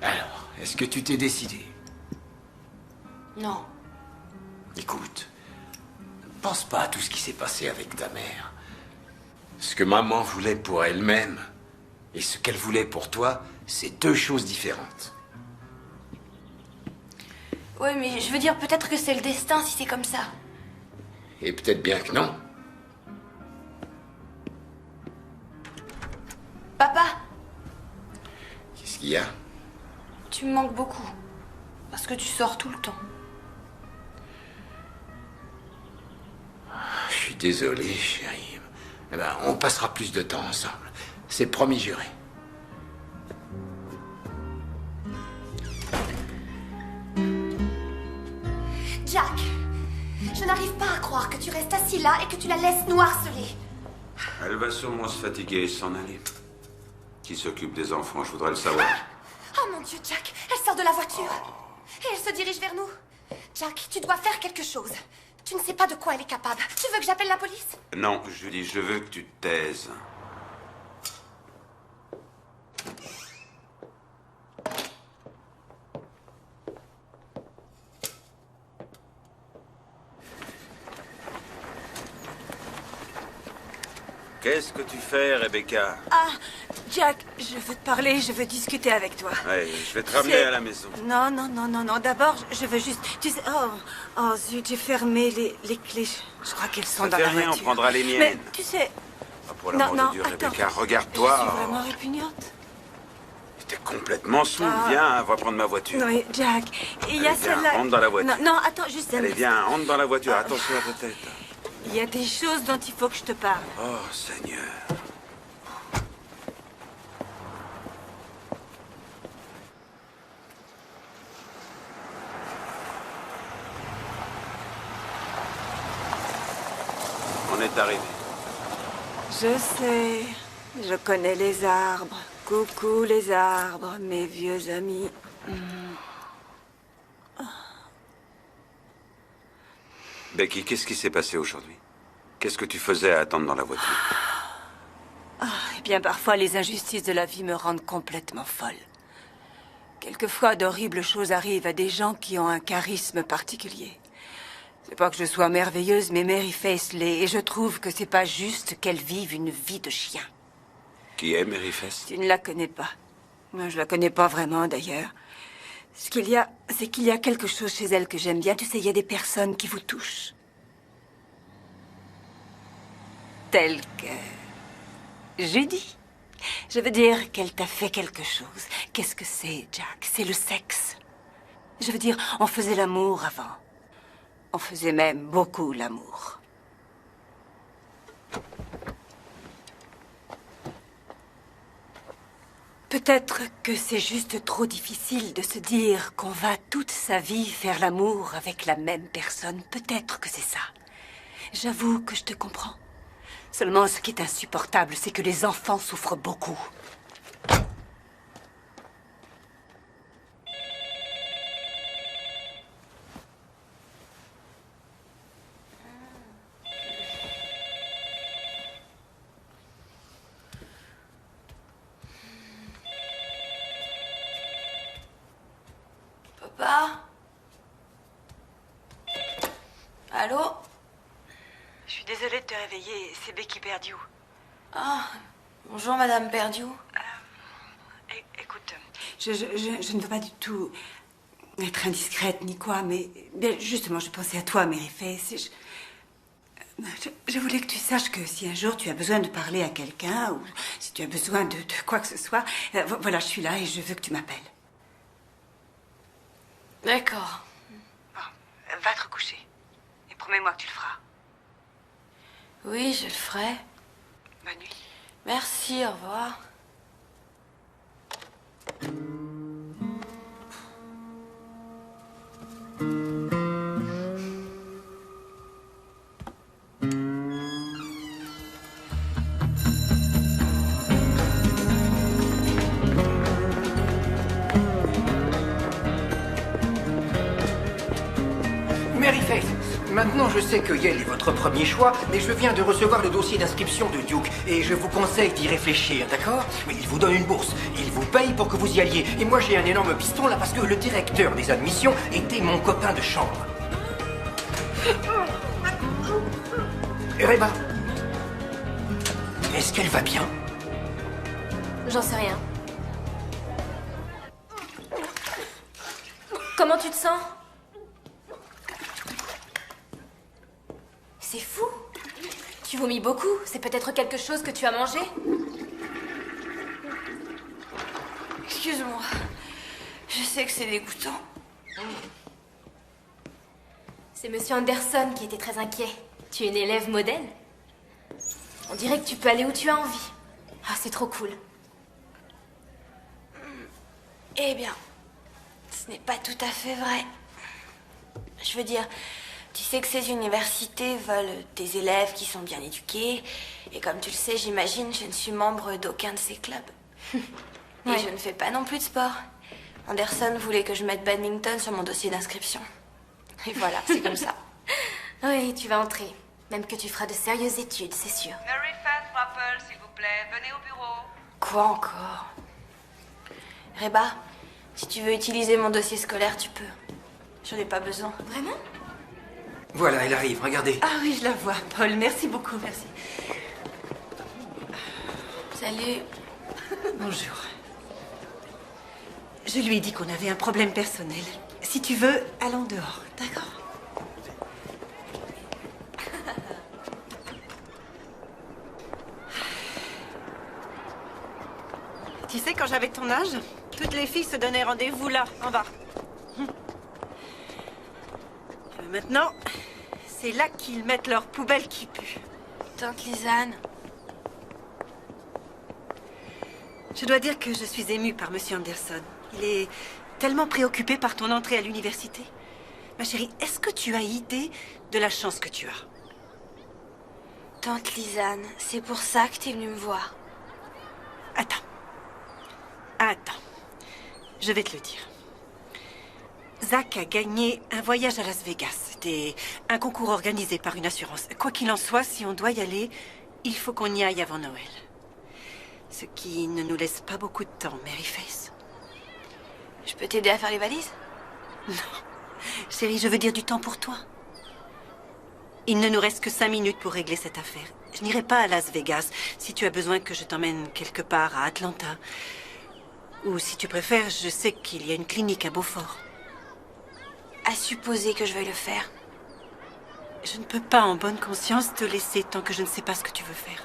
Alors, est-ce que tu t'es décidé? Non. Écoute, ne pense pas à tout ce qui s'est passé avec ta mère. Ce que maman voulait pour elle-même et ce qu'elle voulait pour toi, c'est 2 choses différentes. Oui, mais je veux dire, peut-être que c'est le destin si c'est comme ça. Et peut-être bien que non. Papa, Qu'est-ce qu'il y a? tu me manques beaucoup. Parce que tu sors tout le temps. Je suis désolé, chérie. Eh ben, on passera plus de temps ensemble. C'est promis juré. Jack, je n'arrive pas à croire que tu restes assis là et que tu la laisses nous harceler. Elle va sûrement se fatiguer et s'en aller. Qui s'occupe des enfants, je voudrais le savoir. Oh mon Dieu, Jack, elle sort de la voiture. Et elle se dirige vers nous. Jack, tu dois faire quelque chose. Tu ne sais pas de quoi elle est capable. Tu veux que j'appelle la police? Non, Julie, je veux que tu te taises. Qu'est-ce que tu fais, Rebecca? Ah, Jack, je veux te parler, je veux discuter avec toi. Ouais, je vais te ramener à la maison. Non, non, non, non, non. D'abord, je veux juste... Tu sais... Oh zut, j'ai fermé les clés. Je crois qu'elles sont Ça dans fait la rien, voiture. on prendra les miennes. Mais tu sais... Ah, pour l'amour non, de Dieu, attends. Rebecca, Je suis regarde-toi. vraiment répugnante. T'es complètement saoul. Ah. Viens, va prendre ma voiture. Oui, Jack, il y a Allez, viens, celle-là... rentre dans la voiture. Non, non, attends, juste un Allez, instant. viens, rentre dans la voiture. Attention à ta tête. Il y a des choses dont il faut que je te parle. Oh, Seigneur. On est arrivé. Je sais, je connais les arbres. Coucou les arbres, mes vieux amis. Becky, qu'est-ce qui s'est passé aujourd'hui? Qu'est-ce que tu faisais à attendre dans la voiture? Eh bien, parfois, les injustices de la vie me rendent complètement folle. Quelquefois, d'horribles choses arrivent à des gens qui ont un charisme particulier. C'est pas que je sois merveilleuse, mais Mary Faith l'est, et je trouve que c'est pas juste qu'elle vive une vie de chien. Qui est Mary Faith? Tu ne la connais pas. Moi, je la connais pas vraiment, d'ailleurs. Ce qu'il y a, c'est qu'il y a quelque chose chez elle que j'aime bien. Tu sais, il y a des personnes qui vous touchent. Telles que... Judy. Je veux dire qu'elle t'a fait quelque chose. Qu'est-ce que c'est, Jack? C'est le sexe. Je veux dire, on faisait l'amour avant. On faisait même beaucoup l'amour. Peut-être que c'est juste trop difficile de se dire qu'on va toute sa vie faire l'amour avec la même personne. Peut-être que c'est ça. J'avoue que je te comprends. Seulement, ce qui est insupportable, c'est que les enfants souffrent beaucoup. Papa? Allô? Je suis désolée de te réveiller, c'est Becky Perdieu. Ah, bonjour Madame Perdieu. Écoute, je ne veux pas du tout être indiscrète ni quoi, mais justement, je pensais à toi, Mary Faith. Et je voulais que tu saches que si un jour tu as besoin de parler à quelqu'un, ou si tu as besoin de quoi que ce soit, voilà, je suis là et je veux que tu m'appelles. D'accord. Bon, va te recoucher. Et promets-moi que tu le feras. Oui, je le ferai. Bonne nuit. Merci, au revoir. Mary Faith, maintenant je sais que Yale est votre premier choix, mais je viens de recevoir le dossier d'inscription de Duke et je vous conseille d'y réfléchir, d'accord? Mais il vous donne une bourse, il vous paye pour que vous y alliez. Et moi j'ai un énorme piston là parce que le directeur des admissions était mon copain de chambre. Reba, est-ce qu'elle va bien? J'en sais rien. Comment tu te sens? C'est fou. Tu vomis beaucoup. C'est peut-être quelque chose que tu as mangé? Excuse-moi. Je sais que c'est dégoûtant. C'est Monsieur Anderson qui était très inquiet. Tu es une élève modèle. On dirait que tu peux aller où tu as envie. Ah, c'est trop cool. Eh bien, ce n'est pas tout à fait vrai. Je veux dire, tu sais que ces universités veulent des élèves qui sont bien éduqués. Et comme tu le sais, j'imagine, je ne suis membre d'aucun de ces clubs. Et Ouais. je ne fais pas non plus de sport. Anderson voulait que je mette badminton sur mon dossier d'inscription. Et voilà, c'est comme ça. Oui, tu vas entrer. Même que tu feras de sérieuses études, c'est sûr. Mary Faith Rappel, s'il vous plaît, venez au bureau. Quoi encore? Reba, si tu veux utiliser mon dossier scolaire, tu peux. J'en ai pas besoin. Vraiment? Voilà, elle arrive, regardez. Ah oui, je la vois, Paul. Merci beaucoup, merci. Salut. Bonjour. Je lui ai dit qu'on avait un problème personnel. Si tu veux, allons dehors, d'accord? Tu sais, quand j'avais ton âge, toutes les filles se donnaient rendez-vous là, en bas. Maintenant, c'est là qu'ils mettent leurs poubelles qui puent. Tante Lisanne. Je dois dire que je suis émue par Monsieur Anderson. Il est tellement préoccupé par ton entrée à l'université. Ma chérie, est-ce que tu as idée de la chance que tu as? Tante Lisanne, c'est pour ça que t'es venue me voir. Attends. Je vais te le dire. Zach a gagné un voyage à Las Vegas. C'était un concours organisé par une assurance. Quoi qu'il en soit, si on doit y aller, il faut qu'on y aille avant Noël. Ce qui ne nous laisse pas beaucoup de temps, Maryface. Je peux t'aider à faire les valises? Non. Chérie, je veux dire du temps pour toi. Il ne nous reste que 5 minutes pour régler cette affaire. Je n'irai pas à Las Vegas si tu as besoin que je t'emmène quelque part à Atlanta. Ou si tu préfères, je sais qu'il y a une clinique à Beaufort. À supposer que je veuille le faire. Je ne peux pas en bonne conscience te laisser tant que je ne sais pas ce que tu veux faire.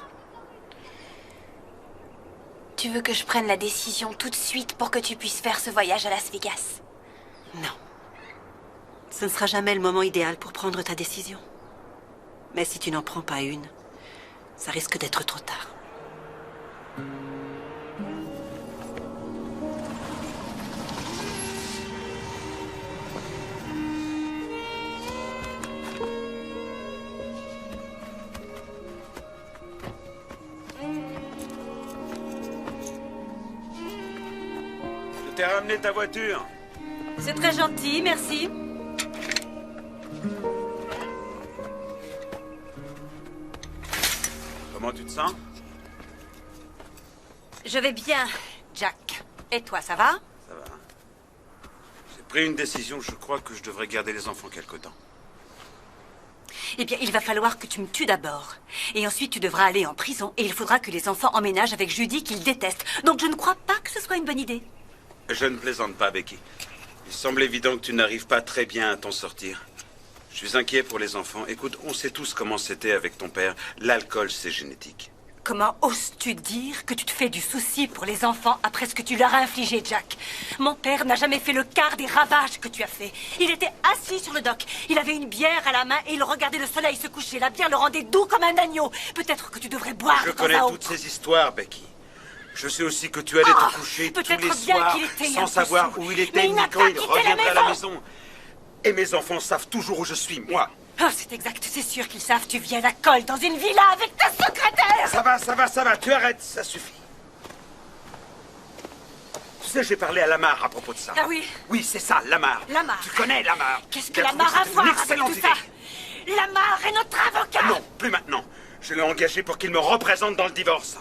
Tu veux que je prenne la décision tout de suite pour que tu puisses faire ce voyage à Las Vegas? Non. Ce ne sera jamais le moment idéal pour prendre ta décision. Mais si tu n'en prends pas une, ça risque d'être trop tard. Je t'ai ramené ta voiture. C'est très gentil, merci. Comment tu te sens? Je vais bien, Jack. Et toi, ça va? Ça va. J'ai pris une décision. Je crois que je devrais garder les enfants quelque temps. Eh bien, il va falloir que tu me tues d'abord. Et ensuite, tu devras aller en prison. Et il faudra que les enfants emménagent avec Judy, qu'ils détestent. Donc, je ne crois pas que ce soit une bonne idée. Je ne plaisante pas, Becky. Il semble évident que tu n'arrives pas très bien à t'en sortir. Je suis inquiet pour les enfants. Écoute, on sait tous comment c'était avec ton père. L'alcool, c'est génétique. Comment oses-tu dire que tu te fais du souci pour les enfants après ce que tu leur as infligé, Jack? Mon père n'a jamais fait le quart des ravages que tu as fait. Il était assis sur le dock. Il avait une bière à la main et il regardait le soleil se coucher. La bière le rendait doux comme un agneau. Peut-être que tu devrais boire Je de temps connais à toutes autre. ces histoires, Becky. Je sais aussi que tu allais te coucher tous les soirs sans savoir où il était ni quand il reviendrait à la maison. Et mes enfants savent toujours où je suis, moi. Oh, c'est exact, c'est sûr qu'ils savent. Tu viens à Cole dans une villa avec ta secrétaire. Ça va, tu arrêtes, ça suffit. Tu sais, j'ai parlé à Lamar à propos de ça. Ah oui? Oui, c'est ça, Lamar. Lamar. Tu connais Lamar. Qu'est-ce que Lamar a à voir avec tout ça? Lamar est notre avocat. Non, plus maintenant. Je l'ai engagé pour qu'il me représente dans le divorce.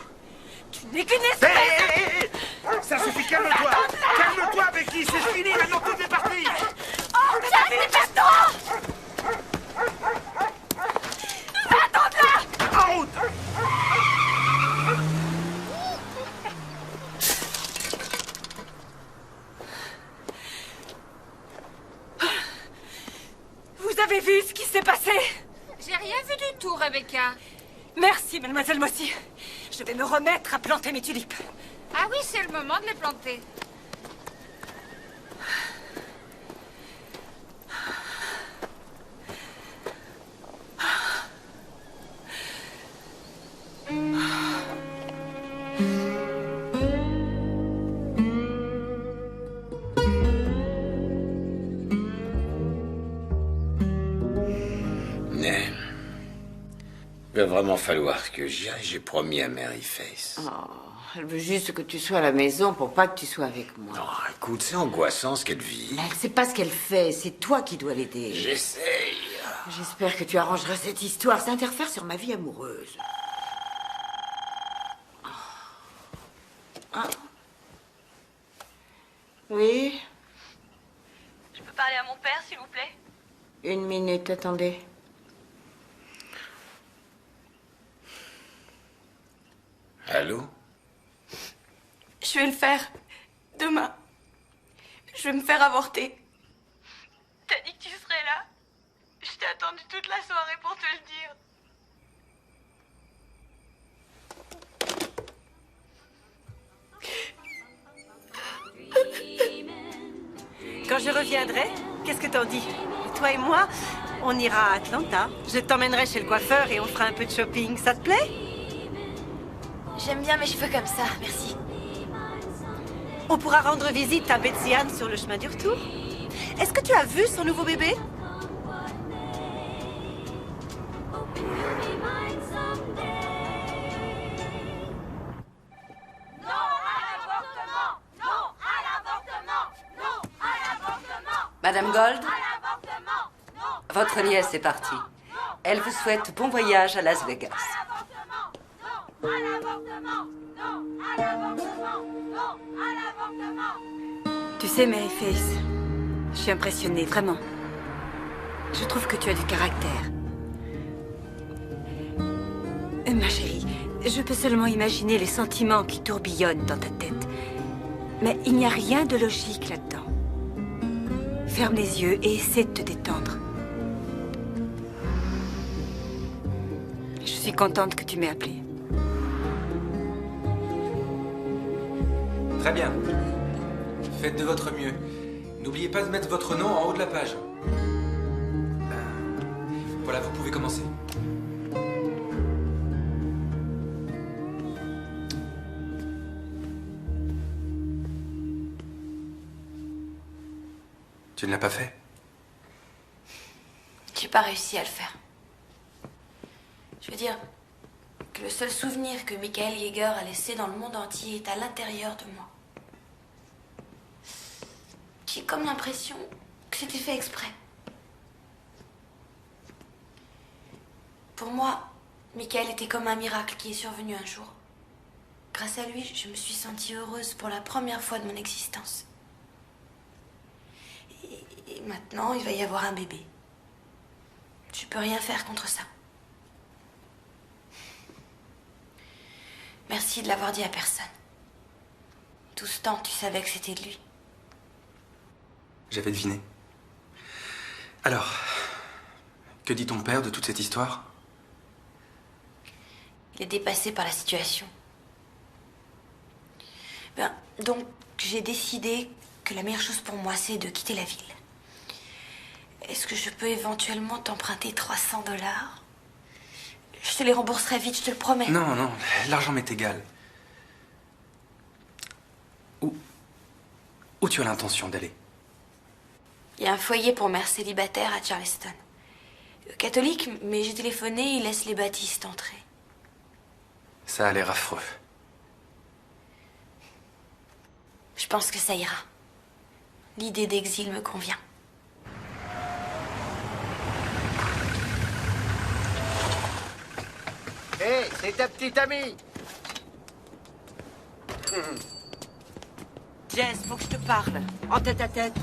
Tu n'es qu'une espèce. Hé, ça suffit, calme-toi. Calme-toi, Becky, c'est fini, maintenant tout est parti. Oh, dépêche-toi. Va-t'en-là. En route. Vous avez vu ce qui s'est passé? J'ai rien vu du tout, Rebecca. Merci, mademoiselle Mossy. Je vais me remettre à planter mes tulipes. Ah oui, c'est le moment de les planter. Il va vraiment falloir que j'y aille, j'ai promis à Maryface. Oh, elle veut juste que tu sois à la maison pour pas que tu sois avec moi. Non, écoute, c'est angoissant ce qu'elle vit. Mais elle sait pas ce qu'elle fait, c'est toi qui dois l'aider. J'essaye. J'espère que tu arrangeras cette histoire, ça interfère sur ma vie amoureuse. Ah. Oui? Je peux parler à mon père, s'il vous plaît? Une minute, attendez. Allô? Je vais le faire. Demain. Je vais me faire avorter. T'as dit que tu serais là. Je t'ai attendu toute la soirée pour te le dire. Quand je reviendrai, qu'est-ce que t'en dis? Toi et moi, on ira à Atlanta. Je t'emmènerai chez le coiffeur et on fera un peu de shopping. Ça te plaît? J'aime bien mes cheveux comme ça, merci. On pourra rendre visite à Betsy Ann sur le chemin du retour. Est-ce que tu as vu son nouveau bébé? Madame Gold, votre nièce est partie. Elle vous souhaite bon voyage à Las Vegas. Tu sais, Maryface, je suis impressionnée, vraiment. Je trouve que tu as du caractère. Ma chérie, je peux seulement imaginer les sentiments qui tourbillonnent dans ta tête. Mais il n'y a rien de logique là-dedans. Ferme les yeux et essaie de te détendre. Je suis contente que tu m'aies appelée. Très bien. Faites de votre mieux. N'oubliez pas de mettre votre nom en haut de la page. Voilà, vous pouvez commencer. Tu ne l'as pas fait? J'ai pas réussi à le faire. Je veux dire que le seul souvenir que Michael Yeager a laissé dans le monde entier est à l'intérieur de moi. J'ai comme l'impression que c'était fait exprès. Pour moi, Michael était comme un miracle qui est survenu un jour. Grâce à lui, je me suis sentie heureuse pour la première fois de mon existence. Et maintenant, il va y avoir un bébé. Je peux rien faire contre ça. Merci de l'avoir dit à personne. Tout ce temps, tu savais que c'était de lui. J'avais deviné. Alors, que dit ton père de toute cette histoire? Il est dépassé par la situation. Donc, j'ai décidé que la meilleure chose pour moi, c'est de quitter la ville. Est-ce que je peux éventuellement t'emprunter 300 $? Je te les rembourserai vite, je te le promets. Non, non, l'argent m'est égal. Où tu as l'intention d'aller? Il y a un foyer pour mères célibataires à Charleston. Catholique, mais j'ai téléphoné, ils laissent les baptistes entrer. Ça a l'air affreux. Je pense que ça ira. L'idée d'exil me convient. Hé, c'est ta petite amie. Jess, faut que je te parle. En tête à tête.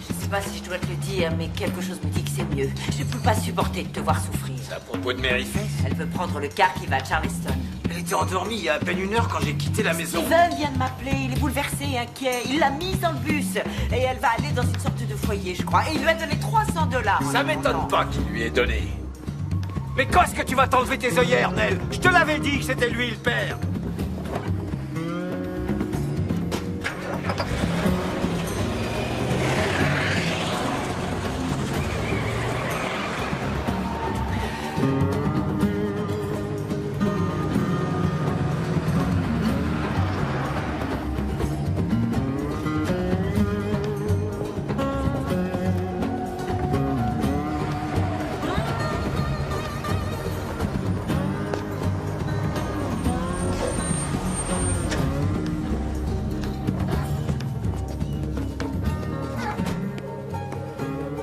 Je sais pas si je dois te le dire, mais quelque chose me dit que c'est mieux. Je peux pas supporter de te voir souffrir. C'est à propos de Maryface? Elle veut prendre le car qui va à Charleston. Elle était endormie il y a à peine 1 heure quand j'ai quitté la maison. Steven vient de m'appeler, il est bouleversé, inquiet. Il l'a mise dans le bus. Et elle va aller dans une sorte de foyer, je crois. Et il lui a donné 300 $. Ça m'étonne pas qu'il lui ait donné. Mais quand est-ce que tu vas t'enlever tes œillères, Nell? Je te l'avais dit que c'était lui le père.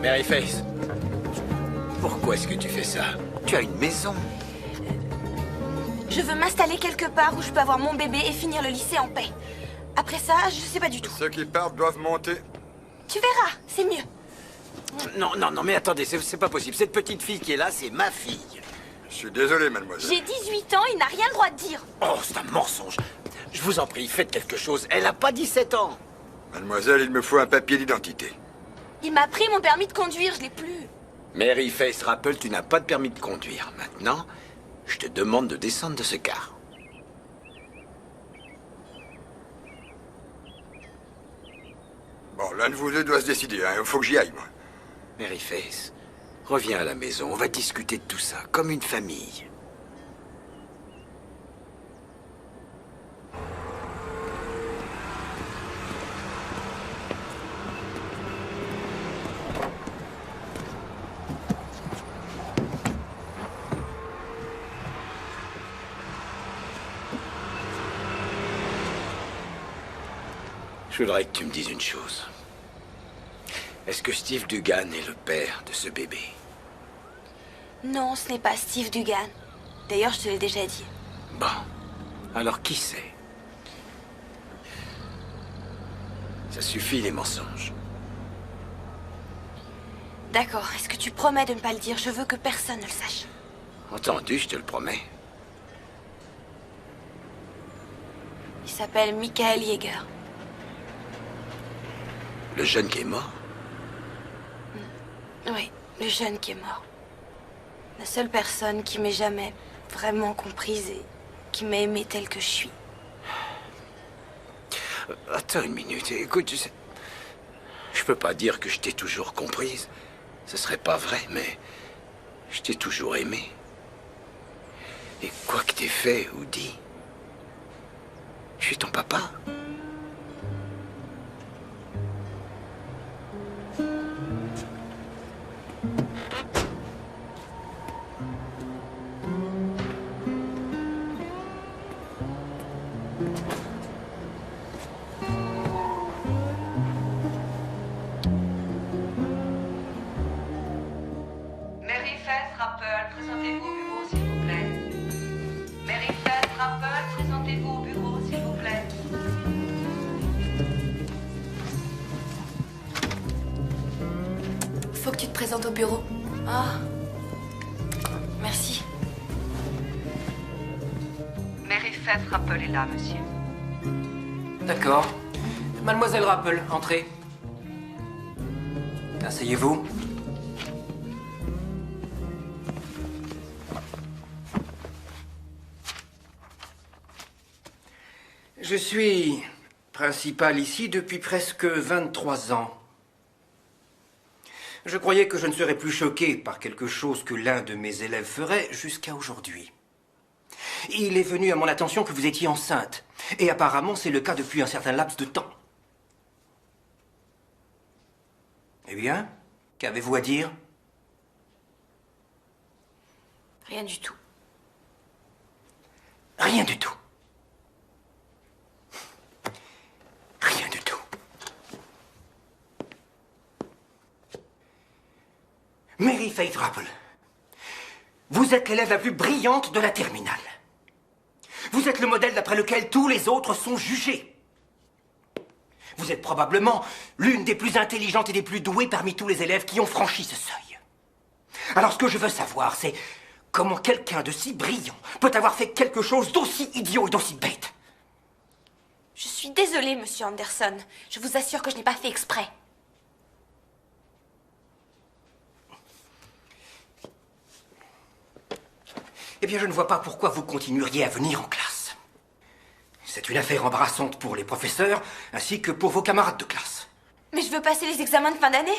Maryface, pourquoi est-ce que tu fais ça? Tu as une maison. Je veux m'installer quelque part où je peux avoir mon bébé et finir le lycée en paix. Après ça, je sais pas du tout. Ceux qui partent doivent monter. Tu verras, c'est mieux. Non, non, non, mais attendez, c'est pas possible. Cette petite fille qui est là, c'est ma fille. Je suis désolé, mademoiselle. J'ai 18 ans, il n'a rien le droit de dire. Oh, c'est un mensonge. Je vous en prie, faites quelque chose. Elle a pas 17 ans. Mademoiselle, il me faut un papier d'identité. Il m'a pris mon permis de conduire, je l'ai plus. Mary Faith Rappel, tu n'as pas de permis de conduire. Maintenant, je te demande de descendre de ce car. Bon, l'un de vous deux doit se décider, hein. Il faut que j'y aille, moi. Mary Faith, reviens à la maison. On va discuter de tout ça, comme une famille. Je voudrais que tu me dises une chose. Est-ce que Steve Dugan est le père de ce bébé? Non, ce n'est pas Steve Dugan. D'ailleurs, je te l'ai déjà dit. Bon. Alors qui c'est? Ça suffit les mensonges. D'accord, est-ce que tu promets de ne pas le dire? Je veux que personne ne le sache. Entendu, je te le promets. Il s'appelle Michael Yeager. Le jeune qui est mort? Oui, le jeune qui est mort. La seule personne qui m'ait jamais vraiment comprise et qui m'a aimée telle que je suis. Attends une minute, écoute, je peux pas dire que je t'ai toujours comprise. Ce serait pas vrai, mais je t'ai toujours aimé. Et quoi que t'aies fait ou dit, je suis ton papa. Mary Faith Rappel, présentez-vous au bureau, s'il vous plaît. Mary Faith Rappel, présentez-vous au bureau, s'il vous plaît. Faut que tu te présentes au bureau. Ah. Merci. Mary Faith Rappel est là, monsieur. D'accord. Mademoiselle Rappel, entrez. Asseyez-vous. Je suis principal ici depuis presque 23 ans. Je croyais que je ne serais plus choqué par quelque chose que l'un de mes élèves ferait jusqu'à aujourd'hui. Il est venu à mon attention que vous étiez enceinte. Et apparemment, c'est le cas depuis un certain laps de temps. Eh bien, qu'avez-vous à dire? Rien du tout. Rien du tout. Rien du tout. Mary Faith Rappel, vous êtes l'élève la plus brillante de la terminale. Vous êtes le modèle d'après lequel tous les autres sont jugés. Vous êtes probablement l'une des plus intelligentes et des plus douées parmi tous les élèves qui ont franchi ce seuil. Alors ce que je veux savoir, c'est comment quelqu'un de si brillant peut avoir fait quelque chose d'aussi idiot et d'aussi bête. Je suis désolée, monsieur Anderson. Je vous assure que je n'ai pas fait exprès. Eh bien, je ne vois pas pourquoi vous continueriez à venir en classe. C'est une affaire embarrassante pour les professeurs, ainsi que pour vos camarades de classe. Mais je veux passer les examens de fin d'année.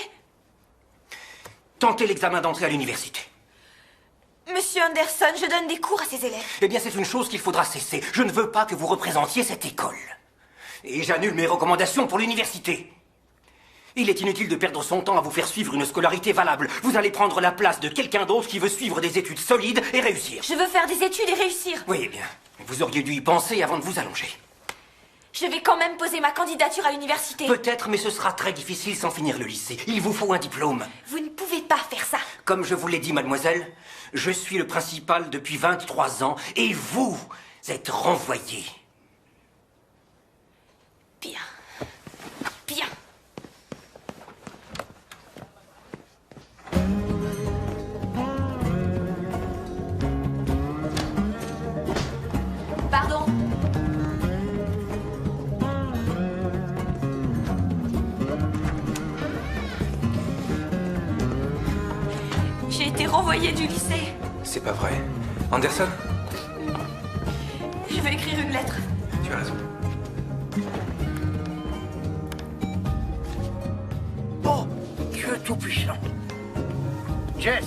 Tentez l'examen d'entrée à l'université. Monsieur Anderson, je donne des cours à ces élèves. Eh bien, c'est une chose qu'il faudra cesser. Je ne veux pas que vous représentiez cette école. Et j'annule mes recommandations pour l'université. Il est inutile de perdre son temps à vous faire suivre une scolarité valable. Vous allez prendre la place de quelqu'un d'autre qui veut suivre des études solides et réussir. Je veux faire des études et réussir. Oui, eh bien, vous auriez dû y penser avant de vous allonger. Je vais quand même poser ma candidature à l'université. Peut-être, mais ce sera très difficile sans finir le lycée. Il vous faut un diplôme. Vous ne pouvez pas faire ça. Comme je vous l'ai dit, mademoiselle, je suis le principal depuis 23 ans et vous êtes renvoyé. Bien. Bien. Pardon. J'ai été renvoyée du lycée. C'est pas vrai. Anderson? Je vais écrire une lettre. Tu as raison. Oh, Dieu tout-puissant. Jess,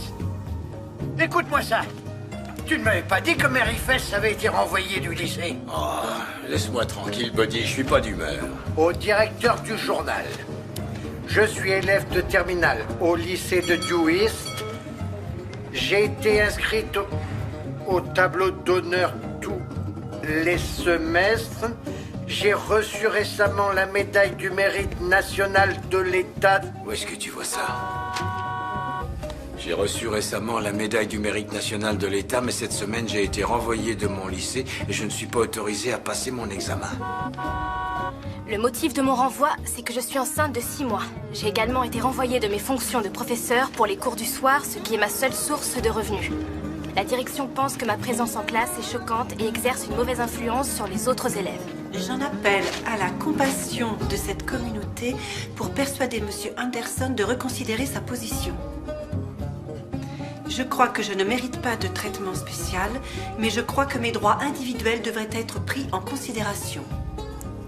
écoute-moi ça. Tu ne m'avais pas dit que Mary Fess avait été renvoyée du lycée. Oh, laisse-moi tranquille, Buddy, je suis pas d'humeur. Au directeur du journal. Je suis élève de terminale au lycée de Dewist. J'ai été inscrite au tableau d'honneur tous les semestres. J'ai reçu récemment la médaille du mérite national de l'État. Où est-ce que tu vois ça? J'ai reçu récemment la médaille du mérite national de l'État, mais cette semaine, j'ai été renvoyé de mon lycée et je ne suis pas autorisé à passer mon examen. Le motif de mon renvoi, c'est que je suis enceinte de 6 mois. J'ai également été renvoyée de mes fonctions de professeur pour les cours du soir, ce qui est ma seule source de revenus. La direction pense que ma présence en classe est choquante et exerce une mauvaise influence sur les autres élèves. J'en appelle à la compassion de cette communauté pour persuader M. Anderson de reconsidérer sa position. Je crois que je ne mérite pas de traitement spécial, mais je crois que mes droits individuels devraient être pris en considération.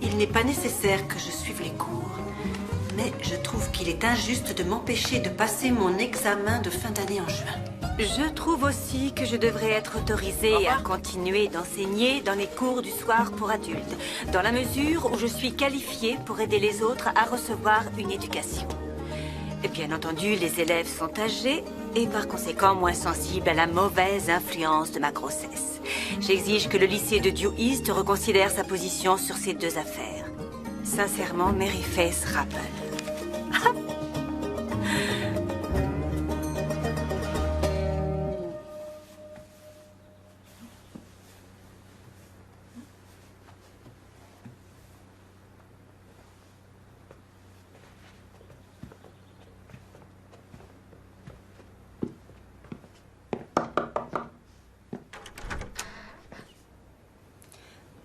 Il n'est pas nécessaire que je suive les cours, mais je trouve qu'il est injuste de m'empêcher de passer mon examen de fin d'année en juin. Je trouve aussi que je devrais être autorisée à continuer d'enseigner dans les cours du soir pour adultes, dans la mesure où je suis qualifiée pour aider les autres à recevoir une éducation. Et bien entendu, les élèves sont âgés et par conséquent moins sensibles à la mauvaise influence de ma grossesse. J'exige que le lycée de Dew East reconsidère sa position sur ces deux affaires. Sincèrement, Mary Faith Rapple.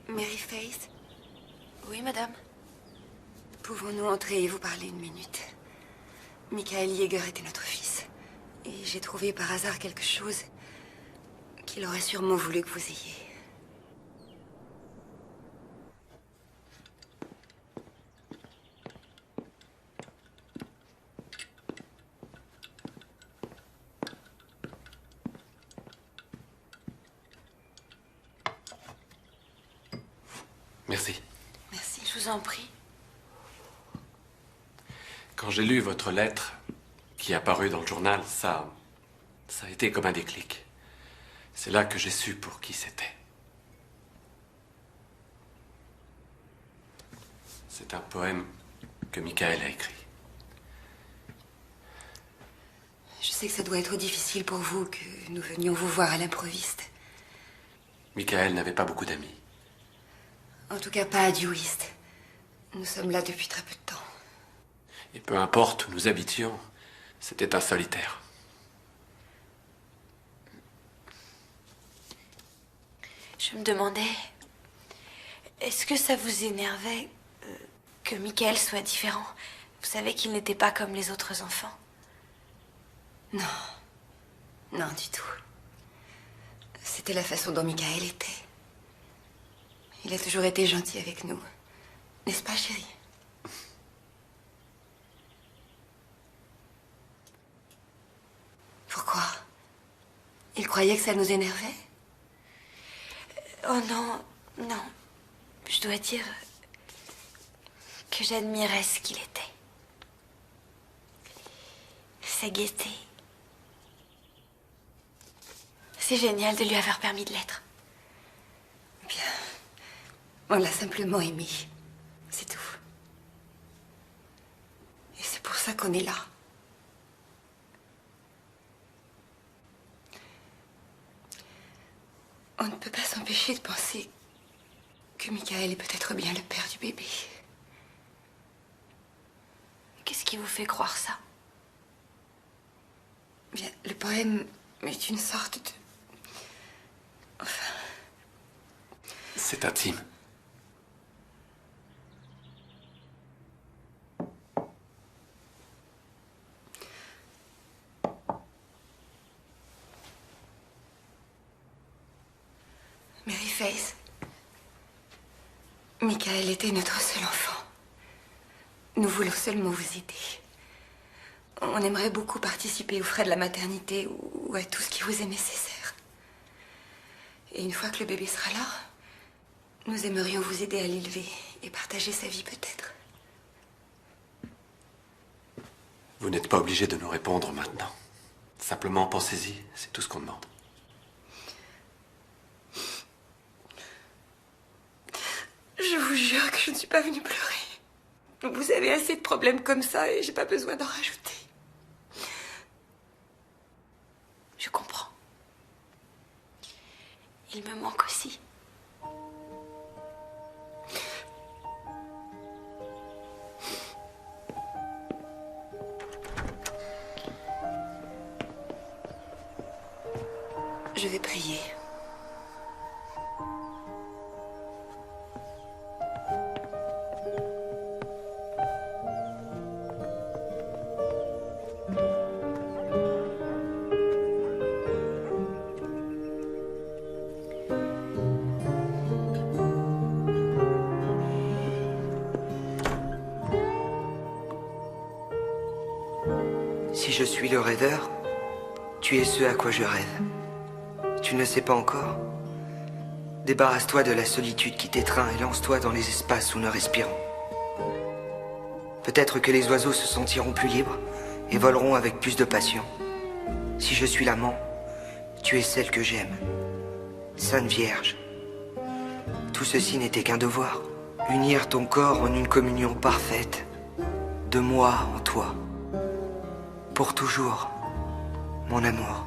Mary Faith? Oui, madame. Pouvons-nous entrer et vous parler une minute? Michael Yeager était notre fils. Et j'ai trouvé par hasard quelque chose qu'il aurait sûrement voulu que vous ayez. Merci. Merci, je vous en prie. Quand j'ai lu votre lettre, qui est apparue dans le journal, ça a été comme un déclic. C'est là que j'ai su pour qui c'était. C'est un poème que Michael a écrit. Je sais que ça doit être difficile pour vous que nous venions vous voir à l'improviste. Michael n'avait pas beaucoup d'amis. En tout cas, pas à Dew East. Nous sommes là depuis très peu de temps. Et peu importe où nous habitions, c'était un solitaire. Je me demandais, est-ce que ça vous énervait que Michael soit différent? Vous savez qu'il n'était pas comme les autres enfants. Non. Non, du tout. C'était la façon dont Michael était. Il a toujours été gentil avec nous. N'est-ce pas, chérie? Pourquoi? Il croyait que ça nous énervait? Oh non, non. Je dois dire que j'admirais ce qu'il était. Sa gaieté. C'est génial de lui avoir permis de l'être. Bien. On l'a simplement aimé. C'est tout. Et c'est pour ça qu'on est là. On ne peut pas s'empêcher de penser que Michael est peut-être bien le père du bébé. Qu'est-ce qui vous fait croire ça? Bien, le poème est une sorte de... Enfin... C'est intime. Maryface. Michael était notre seul enfant. Nous voulons seulement vous aider. On aimerait beaucoup participer aux frais de la maternité ou à tout ce qui vous est nécessaire. Et une fois que le bébé sera là, nous aimerions vous aider à l'élever et partager sa vie peut-être. Vous n'êtes pas obligé de nous répondre maintenant. Simplement pensez-y, c'est tout ce qu'on demande. Je vous jure que je ne suis pas venue pleurer. Vous avez assez de problèmes comme ça et j'ai pas besoin d'en rajouter. Je comprends. Il me manque aussi. Je vais prier. Si je suis le rêveur, tu es ce à quoi je rêve. Tu ne sais pas encore? Débarrasse-toi de la solitude qui t'étreint et lance-toi dans les espaces où nous respirons. Peut-être que les oiseaux se sentiront plus libres et voleront avec plus de passion. Si je suis l'amant, tu es celle que j'aime. Sainte Vierge. Tout ceci n'était qu'un devoir. Unir ton corps en une communion parfaite. De moi en toi. Pour toujours, mon amour.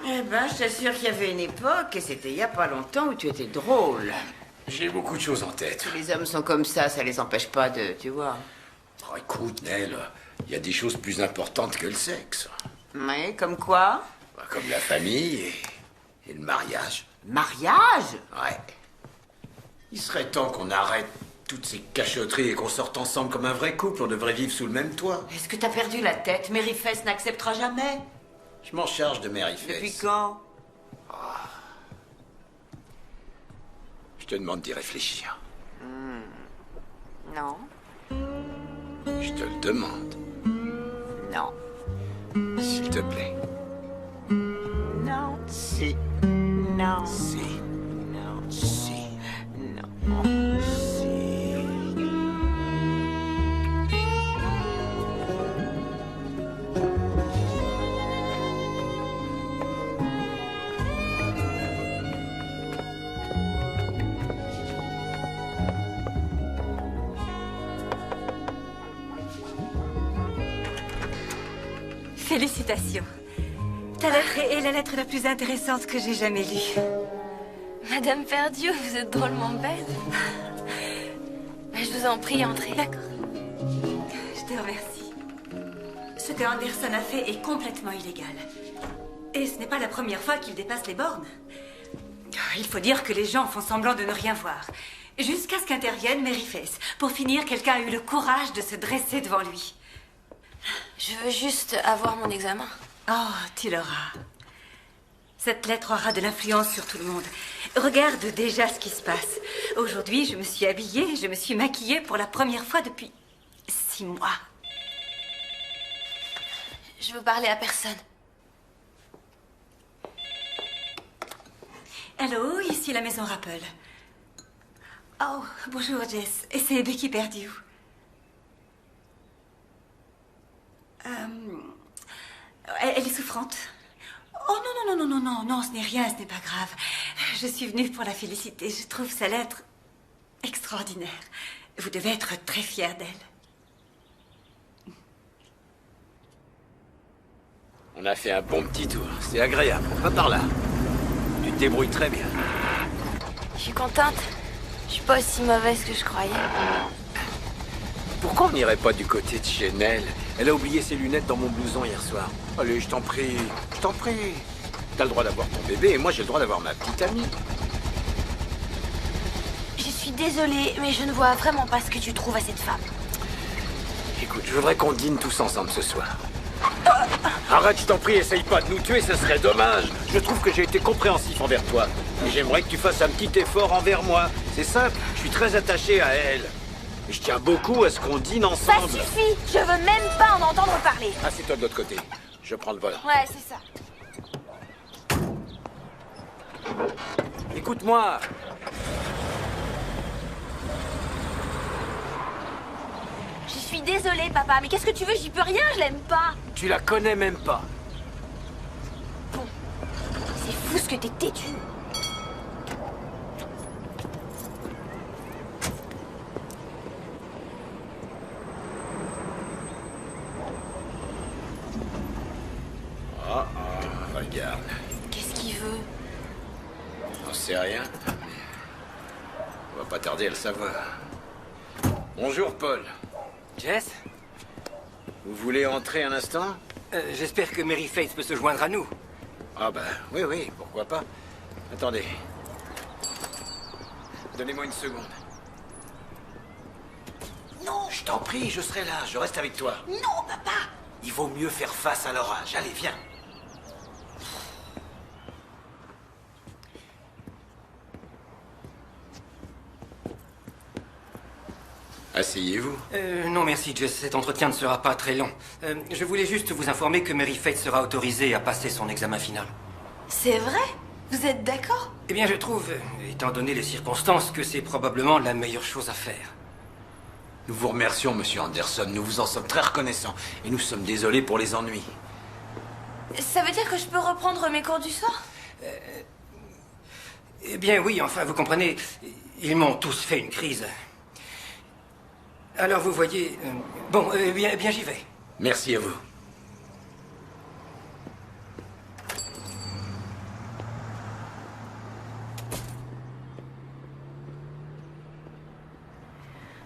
Eh ben, je t'assure qu'il y avait une époque, et c'était il y a pas longtemps, où tu étais drôle. J'ai beaucoup de choses en tête. Tous les hommes sont comme ça les empêche pas de... Tu vois. Oh, écoute, Nell, il y a des choses plus importantes que le sexe. Oui, comme quoi? Bah, comme la famille et le mariage. Mariage? Ouais. Il serait temps qu'on arrête toutes ces cachotteries et qu'on sorte ensemble comme un vrai couple. On devrait vivre sous le même toit. Est-ce que t'as perdu la tête? Maryface n'acceptera jamais. Je m'en charge de Maryface. Depuis quand? Je te demande d'y réfléchir. Non. Je te le demande. Non. S'il te plaît. Non. Si. Non. Si. Non. Si. Non. Félicitations. Ta lettre est la lettre la plus intéressante que j'ai jamais lue. Madame Perdieu, vous êtes drôlement belle. Je vous en prie, entrez. D'accord. Je te remercie. Ce que Anderson a fait est complètement illégal. Et ce n'est pas la première fois qu'il dépasse les bornes. Il faut dire que les gens font semblant de ne rien voir. Jusqu'à ce qu'intervienne Maryface. Pour finir, quelqu'un a eu le courage de se dresser devant lui. Je veux juste avoir mon examen. Oh, tu l'auras. Cette lettre aura de l'influence sur tout le monde. Regarde déjà ce qui se passe. Aujourd'hui, je me suis habillée, je me suis maquillée pour la première fois depuis 6 mois. Je veux parler à personne. Allô, ici la maison Rappel. Oh, bonjour Jess. Et c'est Becky Perdue. Elle est souffrante. Oh non, ce n'est rien, ce n'est pas grave. Je suis venue pour la féliciter. Je trouve sa lettre extraordinaire. Vous devez être très fière d'elle. On a fait un bon petit tour. C'est agréable. Va par là. Tu te débrouilles très bien. Je suis contente. Je suis pas aussi mauvaise que je croyais. Pourquoi on n'irait pas du côté de chez Nell? Elle a oublié ses lunettes dans mon blouson hier soir. Allez, je t'en prie. Je t'en prie. T'as le droit d'avoir ton bébé et moi j'ai le droit d'avoir ma petite amie. Je suis désolée, mais je ne vois vraiment pas ce que tu trouves à cette femme. Écoute, je voudrais qu'on dîne tous ensemble ce soir. Arrête, je t'en prie, essaye pas de nous tuer, ce serait dommage. Je trouve que j'ai été compréhensif envers toi. Et j'aimerais que tu fasses un petit effort envers moi. C'est simple, je suis très attaché à elle. Et je tiens beaucoup à ce qu'on dîne Ça ensemble. suffit. Je veux même pas en entendre parler. Assieds-toi de l'autre côté. Je prends le volant. Ouais, c'est ça. Écoute-moi. Je suis désolée, papa, mais qu'est-ce que tu veux? J'y peux rien, je l'aime pas. Tu la connais même pas. C'est fou ce que t'es têtu. Regarde. Qu'est-ce qu'il veut? J'en sais rien. On va pas tarder à le savoir. Bonjour, Paul. Jess? Vous voulez entrer un instant? J'espère que Mary Faith peut se joindre à nous. Ah bah, oui, pourquoi pas. Attendez. Donnez-moi une seconde. Non! Je t'en prie, je serai là, je reste avec toi. Non, papa! Il vaut mieux faire face à l'orage. Allez, viens. Asseyez-vous. Non, merci, Jess. Cet entretien ne sera pas très long. Je voulais juste vous informer que Mary Faith sera autorisée à passer son examen final. C'est vrai? Vous êtes d'accord? Eh bien, je trouve, étant donné les circonstances, que c'est probablement la meilleure chose à faire. Nous vous remercions, monsieur Anderson. Nous vous en sommes très reconnaissants. Et nous sommes désolés pour les ennuis. Ça veut dire que je peux reprendre mes cours du soir? Eh bien, oui, enfin, vous comprenez, ils m'ont tous fait une crise. Alors, vous voyez... bon, bien j'y vais. Merci à vous.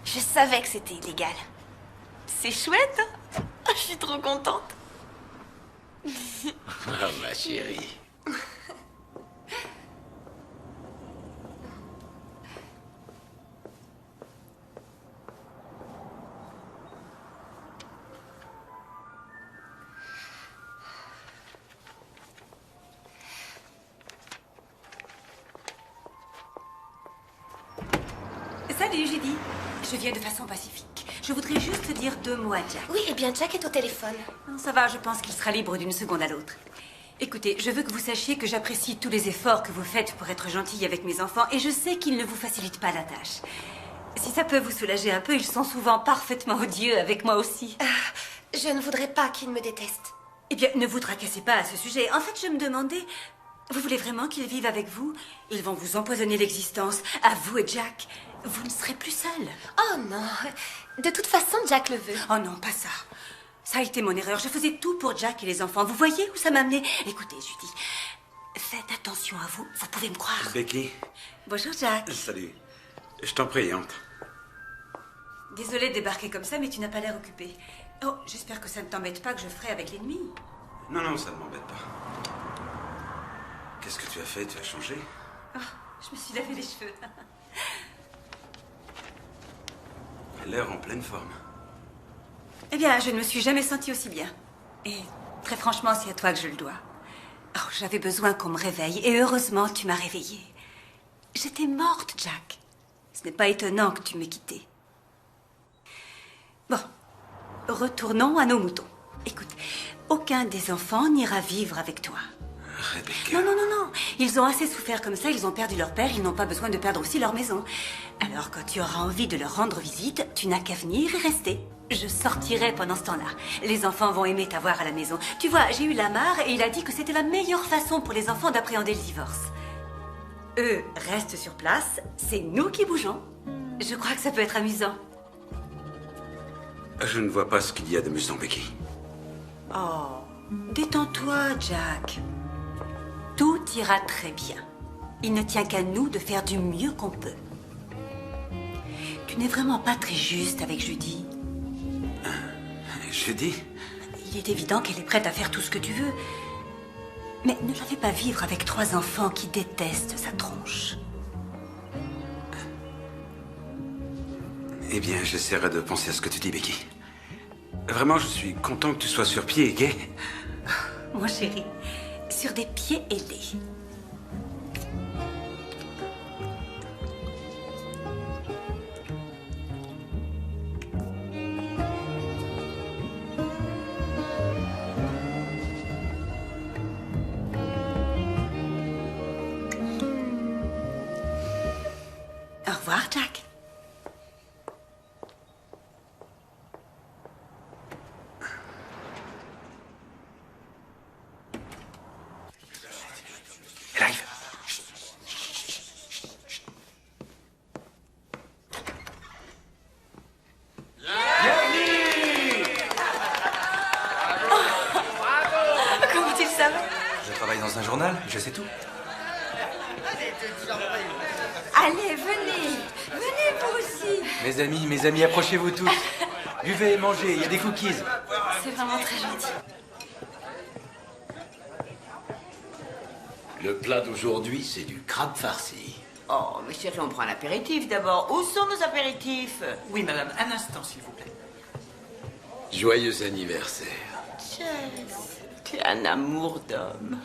Je savais que c'était illégal. C'est chouette, hein? Je suis trop contente. Ah, ma chérie. Salut, Judy. Je viens de façon pacifique. Je voudrais juste dire 2 mots à Jack. Oui, eh bien, Jack est au téléphone. Ça va, je pense qu'il sera libre d'une seconde à l'autre. Écoutez, je veux que vous sachiez que j'apprécie tous les efforts que vous faites pour être gentille avec mes enfants et je sais qu'ils ne vous facilitent pas la tâche. Si ça peut vous soulager un peu, ils sont souvent parfaitement odieux avec moi aussi. Je ne voudrais pas qu'ils me détestent. Eh bien, ne vous tracassez pas à ce sujet. En fait, je me demandais... Vous voulez vraiment qu'ils vivent avec vous? Ils vont vous empoisonner l'existence. À vous et Jack. Vous ne serez plus seul. Oh non. De toute façon, Jack le veut. Oh non, pas ça. Ça a été mon erreur. Je faisais tout pour Jack et les enfants. Vous voyez où ça m'a amené? Écoutez, Judy, faites attention à vous. Vous pouvez me croire. Becky. Bonjour, Jack. Salut. Je t'en prie, entre. Désolée de débarquer comme ça, mais tu n'as pas l'air occupé. Oh, j'espère que ça ne t'embête pas que je ferai avec l'ennemi. Non, non, ça ne m'embête pas. Qu'est-ce que tu as fait? Tu as changé? Oh, je me suis lavé les cheveux. Elle a l'air en pleine forme. Eh bien, je ne me suis jamais sentie aussi bien. Et très franchement, c'est à toi que je le dois. Oh, j'avais besoin qu'on me réveille. Et heureusement, tu m'as réveillée. J'étais morte, Jack. Ce n'est pas étonnant que tu m'aies quittée. Bon, retournons à nos moutons. Écoute, aucun des enfants n'ira vivre avec toi. Rebecca. Non, non, non, non. Ils ont assez souffert comme ça, ils ont perdu leur père, ils n'ont pas besoin de perdre aussi leur maison. Alors, quand tu auras envie de leur rendre visite, tu n'as qu'à venir et rester. Je sortirai pendant ce temps-là. Les enfants vont aimer t'avoir à la maison. Tu vois, j'ai eu Lamar et il a dit que c'était la meilleure façon pour les enfants d'appréhender le divorce. Eux restent sur place, c'est nous qui bougeons. Je crois que ça peut être amusant. Je ne vois pas ce qu'il y a d'amusant, Becky. Oh, détends-toi, Jack. Tout ira très bien. Il ne tient qu'à nous de faire du mieux qu'on peut. Tu n'es vraiment pas très juste avec Judy. Judy? Il est évident qu'elle est prête à faire tout ce que tu veux. Mais ne la fais pas vivre avec 3 enfants qui détestent sa tronche. Eh bien, j'essaierai de penser à ce que tu dis, Becky. Vraiment, je suis content que tu sois sur pied et gai. Mon chéri, sur des pieds ailés. Au revoir, Jack. Elle arrive. Comment tu le savais? Je travaille dans un journal, je sais tout. Allez, venez. Venez vous aussi. Mes amis, approchez-vous tous. Buvez, mangez, il y a des cookies. C'est vraiment très gentil. Le plat d'aujourd'hui, c'est du crabe farci. Oh, mais chérie, on prend un apéritif d'abord. Où sont nos apéritifs? Oui, madame, un instant, s'il vous plaît. Joyeux anniversaire. Jess, tu es un amour d'homme.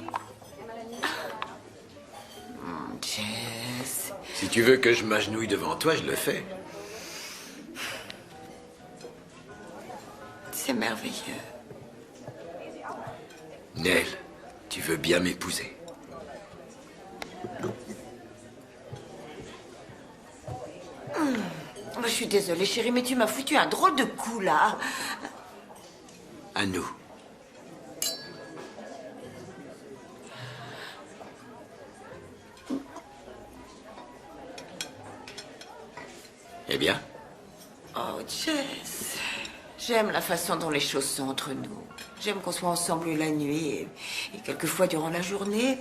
Jess. Si tu veux que je m'agenouille devant toi, je le fais. C'est merveilleux. Nell, tu veux bien m'épouser? Je suis désolée, chérie, mais tu m'as foutu un drôle de coup, là. À nous. Eh bien? Oh, Jess. J'aime la façon dont les choses sont entre nous. J'aime qu'on soit ensemble la nuit et quelquefois durant la journée.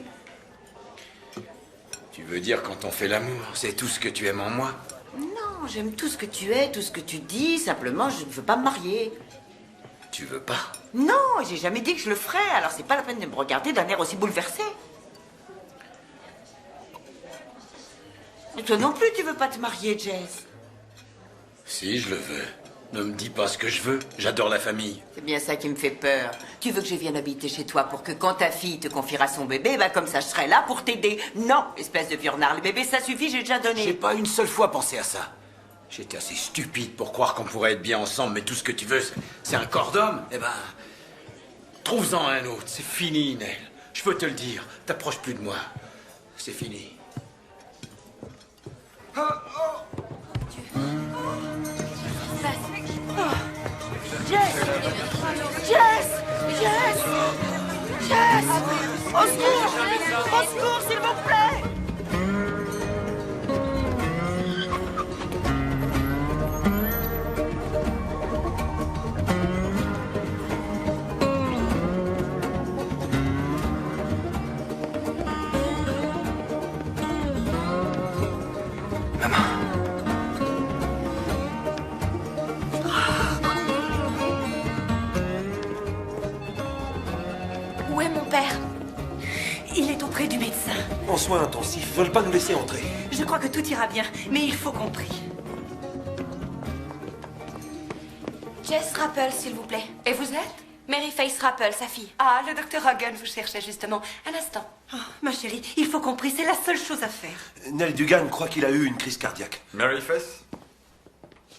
Tu veux dire quand on fait l'amour, c'est tout ce que tu aimes en moi? Non, j'aime tout ce que tu es, tout ce que tu dis. Simplement, je ne veux pas me marier. Tu veux pas? Non, j'ai jamais dit que je le ferais. Alors c'est pas la peine de me regarder d'un air aussi bouleversé. Et toi non plus, tu veux pas te marier, Jess? Si, je le veux. Ne me dis pas ce que je veux. J'adore la famille. C'est bien ça qui me fait peur. Tu veux que je vienne habiter chez toi pour que quand ta fille te confiera son bébé, bah comme ça je serai là pour t'aider. Non, espèce de vieux renard. Le bébé, ça suffit, j'ai déjà donné. J'ai pas une seule fois pensé à ça. J'étais assez stupide pour croire qu'on pourrait être bien ensemble, mais tout ce que tu veux, c'est un corps d'homme. Eh ben, trouve-en un autre. C'est fini, Nell. Je peux te le dire. T'approches plus de moi. C'est fini. Jess! Jess! Jess! Jess! Au secours! Au secours, s'il vous plaît! Où est mon père? Il est auprès du médecin. En soins intensifs, veulent pas nous laisser entrer. Je crois que tout ira bien, mais il faut qu'on prie. Jess Rappel, s'il vous plaît. Et vous êtes? Mary Face Rappel, sa fille. Ah, le docteur Hagen vous cherchait justement. Un instant. Oh, ma chérie, il faut qu'on prie, c'est la seule chose à faire. Nell Dugan croit qu'il a eu une crise cardiaque. Mary Fess?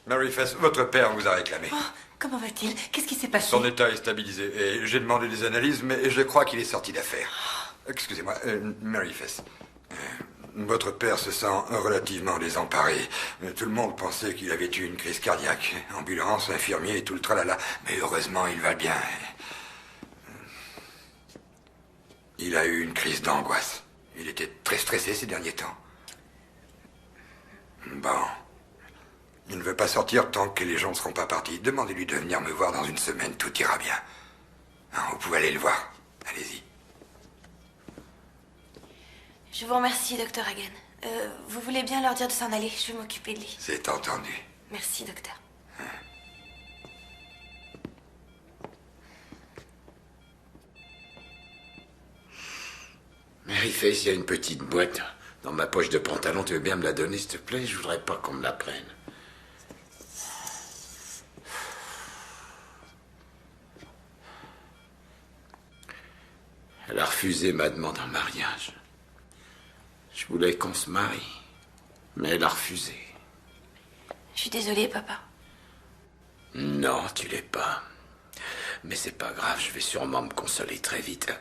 Mary Fess, votre père vous a réclamé. Oh, comment va-t-il? Qu'est-ce qui s'est passé? Son état est stabilisé et j'ai demandé des analyses, mais je crois qu'il est sorti d'affaire. Excusez-moi, Mary Fess. Votre père se sent relativement désemparé. Tout le monde pensait qu'il avait eu une crise cardiaque. Ambulance, infirmier et tout le tralala. Mais heureusement, il va bien. Il a eu une crise d'angoisse. Il était très stressé ces derniers temps. Bon. Il ne veut pas sortir tant que les gens ne seront pas partis. Demandez-lui de venir me voir dans une semaine, tout ira bien. Vous pouvez aller le voir. Allez-y. Je vous remercie, docteur Hagen. Vous voulez bien leur dire de s'en aller? Je vais m'occuper de lui. C'est entendu. Merci, docteur. Mary Face, il y a une petite boîte dans ma poche de pantalon. Tu veux bien me la donner, s'il te plaît? Je voudrais pas qu'on me la prenne. Elle a refusé ma demande en mariage. Je voulais qu'on se marie, mais elle a refusé. Je suis désolée, papa. Non, tu l'es pas. Mais c'est pas grave, je vais sûrement me consoler très vite.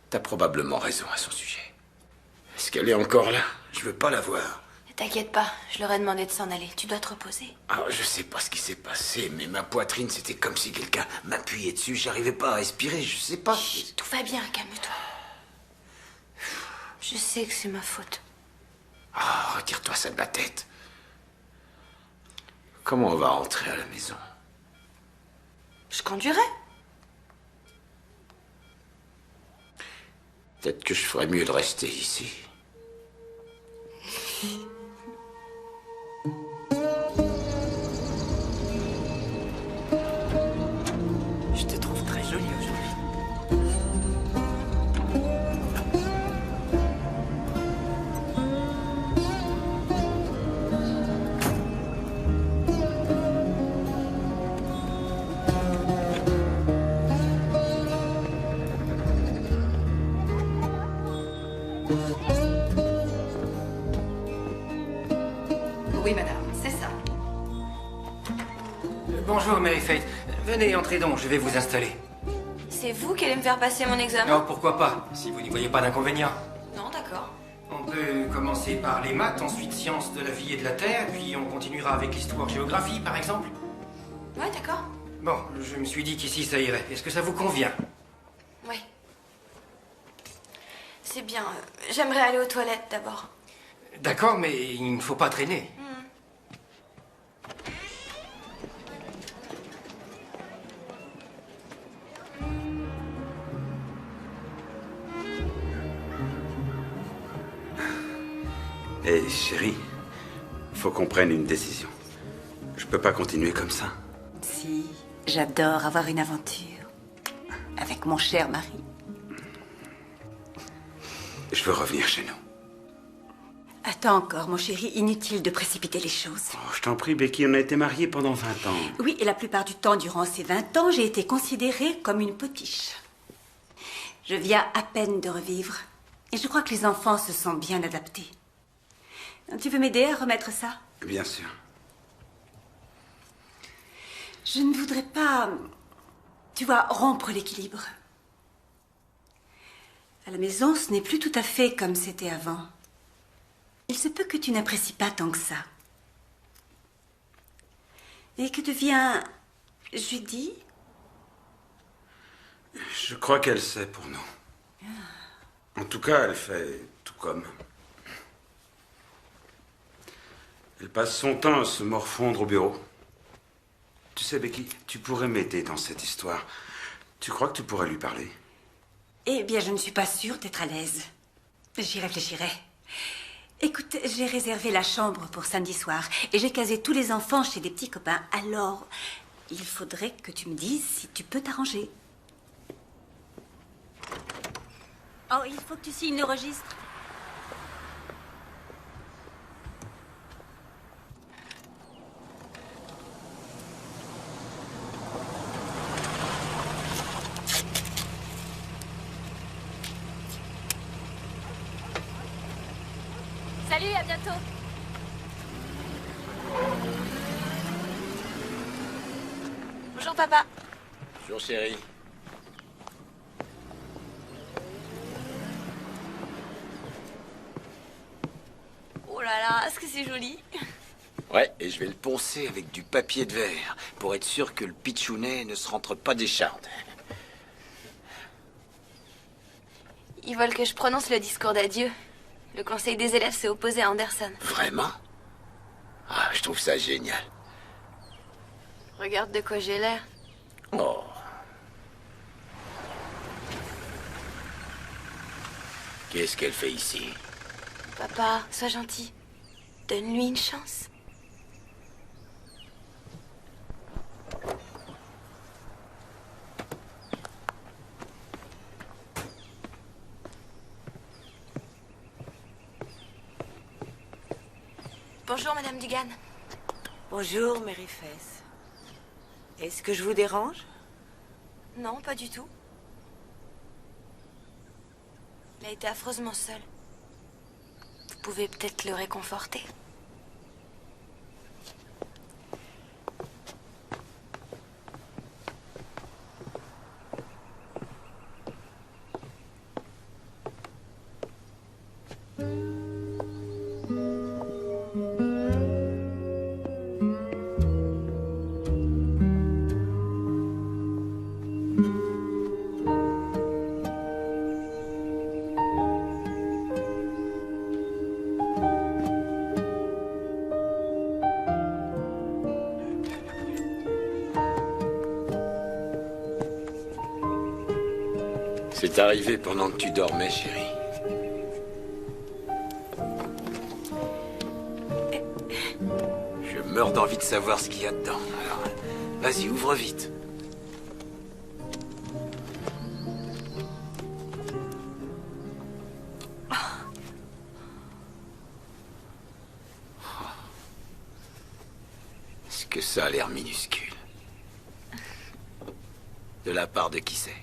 T'as probablement raison à son sujet. Est-ce qu'elle est encore là? Je veux pas la voir. T'inquiète pas, je leur ai demandé de s'en aller. Tu dois te reposer. Ah, je sais pas ce qui s'est passé, mais ma poitrine, c'était comme si quelqu'un m'appuyait dessus. J'arrivais pas à respirer, je sais pas. Chut, tout va bien, calme-toi. Je sais que c'est ma faute. Ah, retire-toi ça de la tête. Comment on va rentrer à la maison? Je conduirai. Peut-être que je ferais mieux de rester ici. Je te trouve très jolie aujourd'hui. Oui, madame, c'est ça. Bonjour, Mary Faith. Venez, entrez donc, je vais vous installer. C'est vous qui allez me faire passer mon examen? Non, pourquoi pas, si vous n'y voyez pas d'inconvénient. Non, d'accord. On peut commencer par les maths, ensuite sciences de la vie et de la terre, puis on continuera avec l'histoire-géographie, par exemple. Ouais, d'accord. Bon, je me suis dit qu'ici ça irait. Est-ce que ça vous convient? Ouais. C'est bien. J'aimerais aller aux toilettes d'abord. D'accord, mais il ne faut pas traîner. Hé, chérie, faut qu'on prenne une décision. Je peux pas continuer comme ça. Si, j'adore avoir une aventure. Avec mon cher mari. Je veux revenir chez nous. Attends encore, mon chéri, inutile de précipiter les choses. Oh, je t'en prie, Becky, on a été mariés pendant 20 ans. Oui, et la plupart du temps, durant ces 20 ans, j'ai été considérée comme une potiche. Je viens à peine de revivre. Et je crois que les enfants se sont bien adaptés. Tu veux m'aider à remettre ça? Bien sûr. Je ne voudrais pas, tu vois, rompre l'équilibre. À la maison, ce n'est plus tout à fait comme c'était avant. Il se peut que tu n'apprécies pas tant que ça. Et que devient Judy? Je crois qu'elle sait pour nous. En tout cas, elle fait tout comme. Elle passe son temps à se morfondre au bureau. Tu sais, Becky, tu pourrais m'aider dans cette histoire. Tu crois que tu pourrais lui parler? Eh bien, je ne suis pas sûre d'être à l'aise. J'y réfléchirai. Écoute, j'ai réservé la chambre pour samedi soir et j'ai casé tous les enfants chez des petits copains. Alors, il faudrait que tu me dises si tu peux t'arranger. Oh, il faut que tu signes le registre. Salut, à bientôt. Bonjour, papa. Bonjour, chérie. Oh là là, est-ce que c'est joli? Ouais, et je vais le poncer avec du papier de verre pour être sûr que le pitchounet ne se rentre pas des chardes. Ils veulent que je prononce le discours d'adieu. Le conseil des élèves s'est opposé à Anderson. Vraiment? Ah, je trouve ça génial. Regarde de quoi j'ai l'air. Oh. Qu'est-ce qu'elle fait ici? Papa, sois gentil. Donne-lui une chance. Bonjour, Madame Dugan. Bonjour, Mary Faith. Est-ce que je vous dérange? Non, pas du tout. a été affreusement seul. Vous pouvez peut-être le réconforter. C'est arrivé pendant que tu dormais, chérie. Je meurs d'envie de savoir ce qu'il y a dedans. Alors, vas-y, ouvre vite. Est-ce que ça a l'air minuscule? De la part de qui c'est?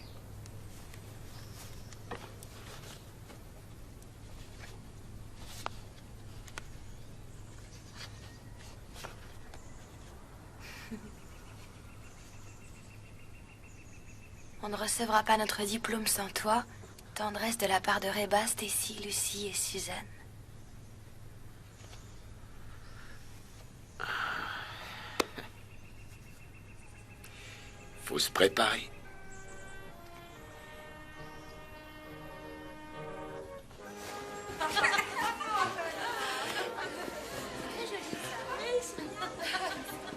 On ne recevra pas notre diplôme sans toi. Tendresse de la part de Reba, Stacy, Lucie et Suzanne. Faut se préparer.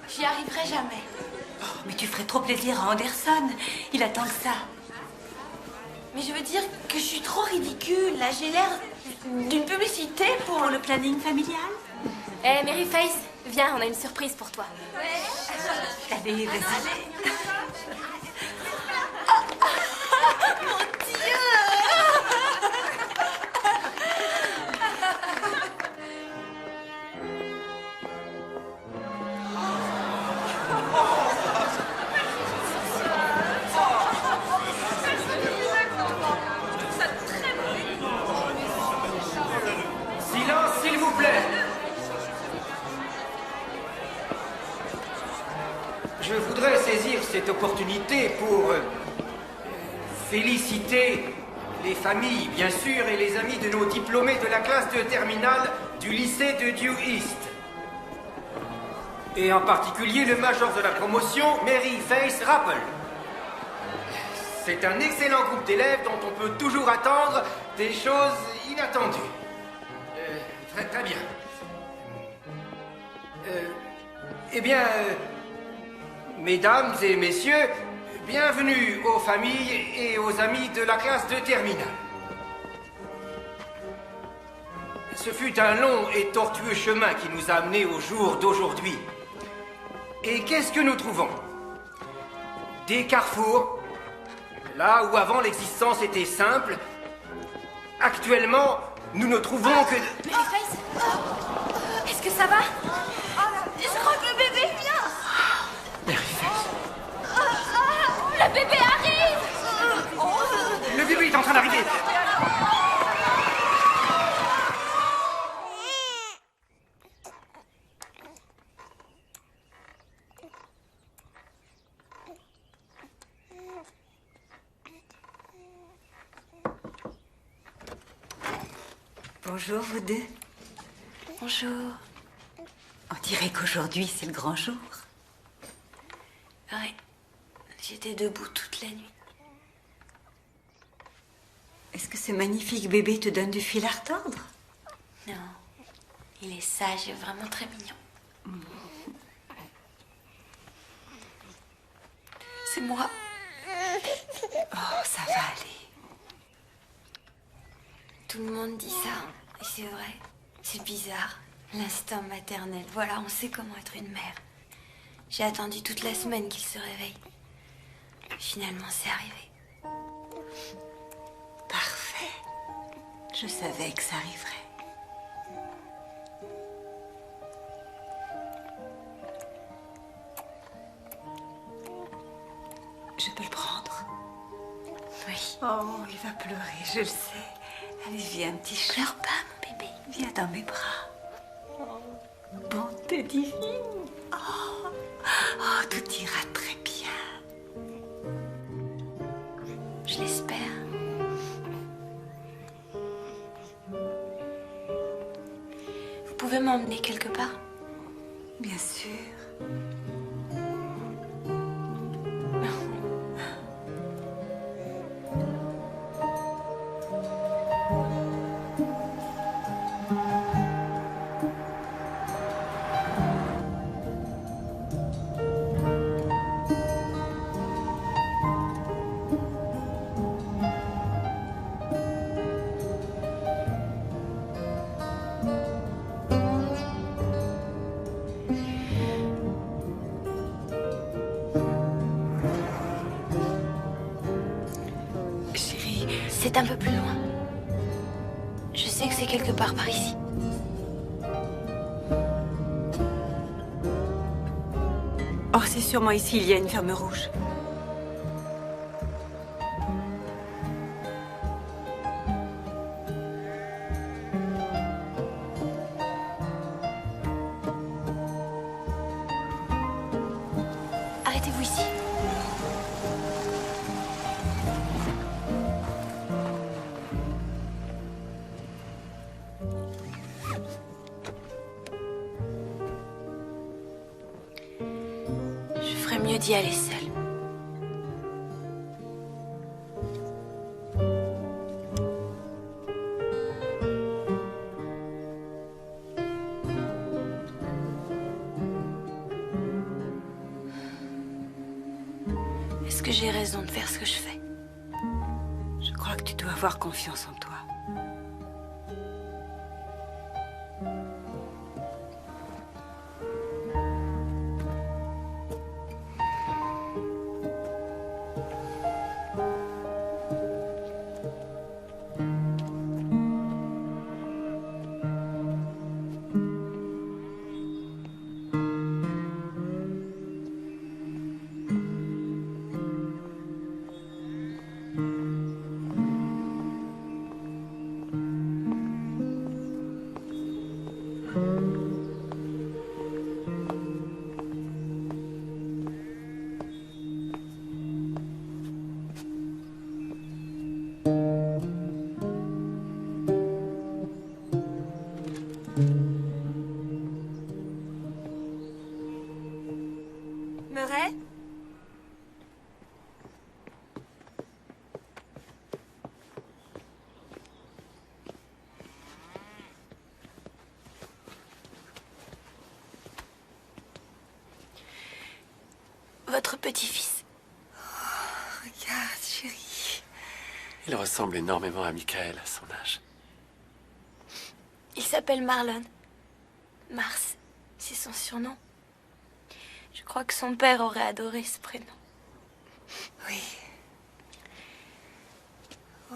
J'y arriverai jamais. Oh, mais tu ferais trop plaisir à Anderson. Il attend que ça. Mais je veux dire que je suis trop ridicule. Là, j'ai l'air d'une publicité pour le planning familial. Eh, Mary Face, viens, on a une surprise pour toi. Allez, vas-y. Mon Dieu! Silence, s'il vous plaît. Je voudrais saisir cette opportunité pour féliciter les familles, bien sûr, et les amis de nos diplômés de la classe de terminale du lycée de Dew East. Et en particulier le major de la promotion, Mary Face Rapple. C'est un excellent groupe d'élèves dont on peut toujours attendre des choses inattendues. Très bien. Eh bien, mesdames et messieurs, bienvenue aux familles et aux amis de la classe de terminale. Ce fut un long et tortueux chemin qui nous a amenés au jour d'aujourd'hui. Et qu'est-ce que nous trouvons? Des carrefours, là où avant l'existence était simple. Actuellement, nous ne trouvons que... Mary Face, est-ce que ça va? Je crois que le bébé vient. Mary Face. Le bébé arrive. Le bébé est en train d'arriver. Bonjour, vous deux. Bonjour. On dirait qu'aujourd'hui, c'est le grand jour. Ouais, j'étais debout toute la nuit. Est-ce que ce magnifique bébé te donne du fil à retordre? Non, il est sage et vraiment très mignon. C'est moi. Oh, ça va aller. Tout le monde dit ça, et c'est vrai. C'est bizarre, l'instinct maternel. Voilà, on sait comment être une mère. J'ai attendu toute la semaine qu'il se réveille. Finalement, c'est arrivé. Parfait. Je savais que ça arriverait. Je peux le prendre? Oui. Oh, il va pleurer, je le sais. Allez, viens, petit chat. Pleure pas, mon bébé. Viens dans mes bras. Bonté divine. Oh, tout ira très bien. Je l'espère. Vous pouvez m'emmener quelque part? Bien sûr. C'est un peu plus loin. Je sais que c'est quelque part par ici. Oh, c'est sûrement ici, il y a une ferme rouge. Arrêtez-vous ici. Je ferais mieux d'y aller seule. Est-ce que j'ai raison de faire ce que je fais? Je crois que tu dois avoir confiance en toi. Murray? Votre petit-fils. Regarde, chérie. Il ressemble énormément à Michael à son âge. Il s'appelle Marlon. Mars, c'est son surnom. Je crois que son père aurait adoré ce prénom. Oui. Oh.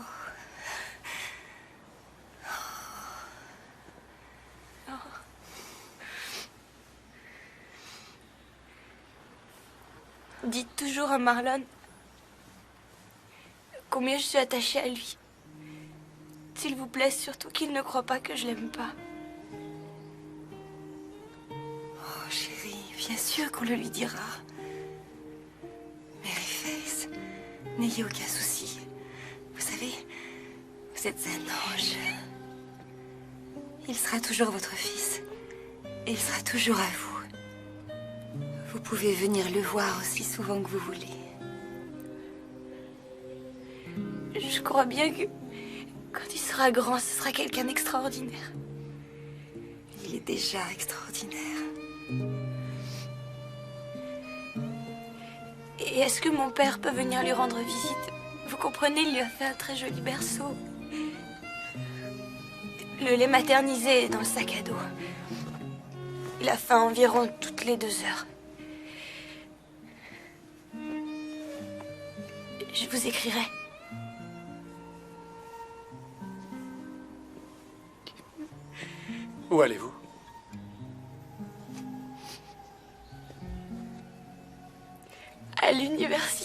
Oh. Dites toujours à Marlon combien je suis attachée à lui. S'il vous plaît, surtout qu'il ne croit pas que je l'aime pas. Oh, chérie, bien sûr qu'on le lui dira. Maryface, n'ayez aucun souci. Vous savez, vous êtes un ange. Il sera toujours votre fils. Et il sera toujours à vous. Vous pouvez venir le voir aussi souvent que vous voulez. Je crois bien que quand il sera grand, ce sera quelqu'un d'extraordinaire. Il est déjà extraordinaire. Et est-ce que mon père peut venir lui rendre visite? Vous comprenez, il lui a fait un très joli berceau. Le lait maternisé est dans le sac à dos. Il a faim environ toutes les 2 heures. Je vous écrirai. Où allez-vous? À l'université.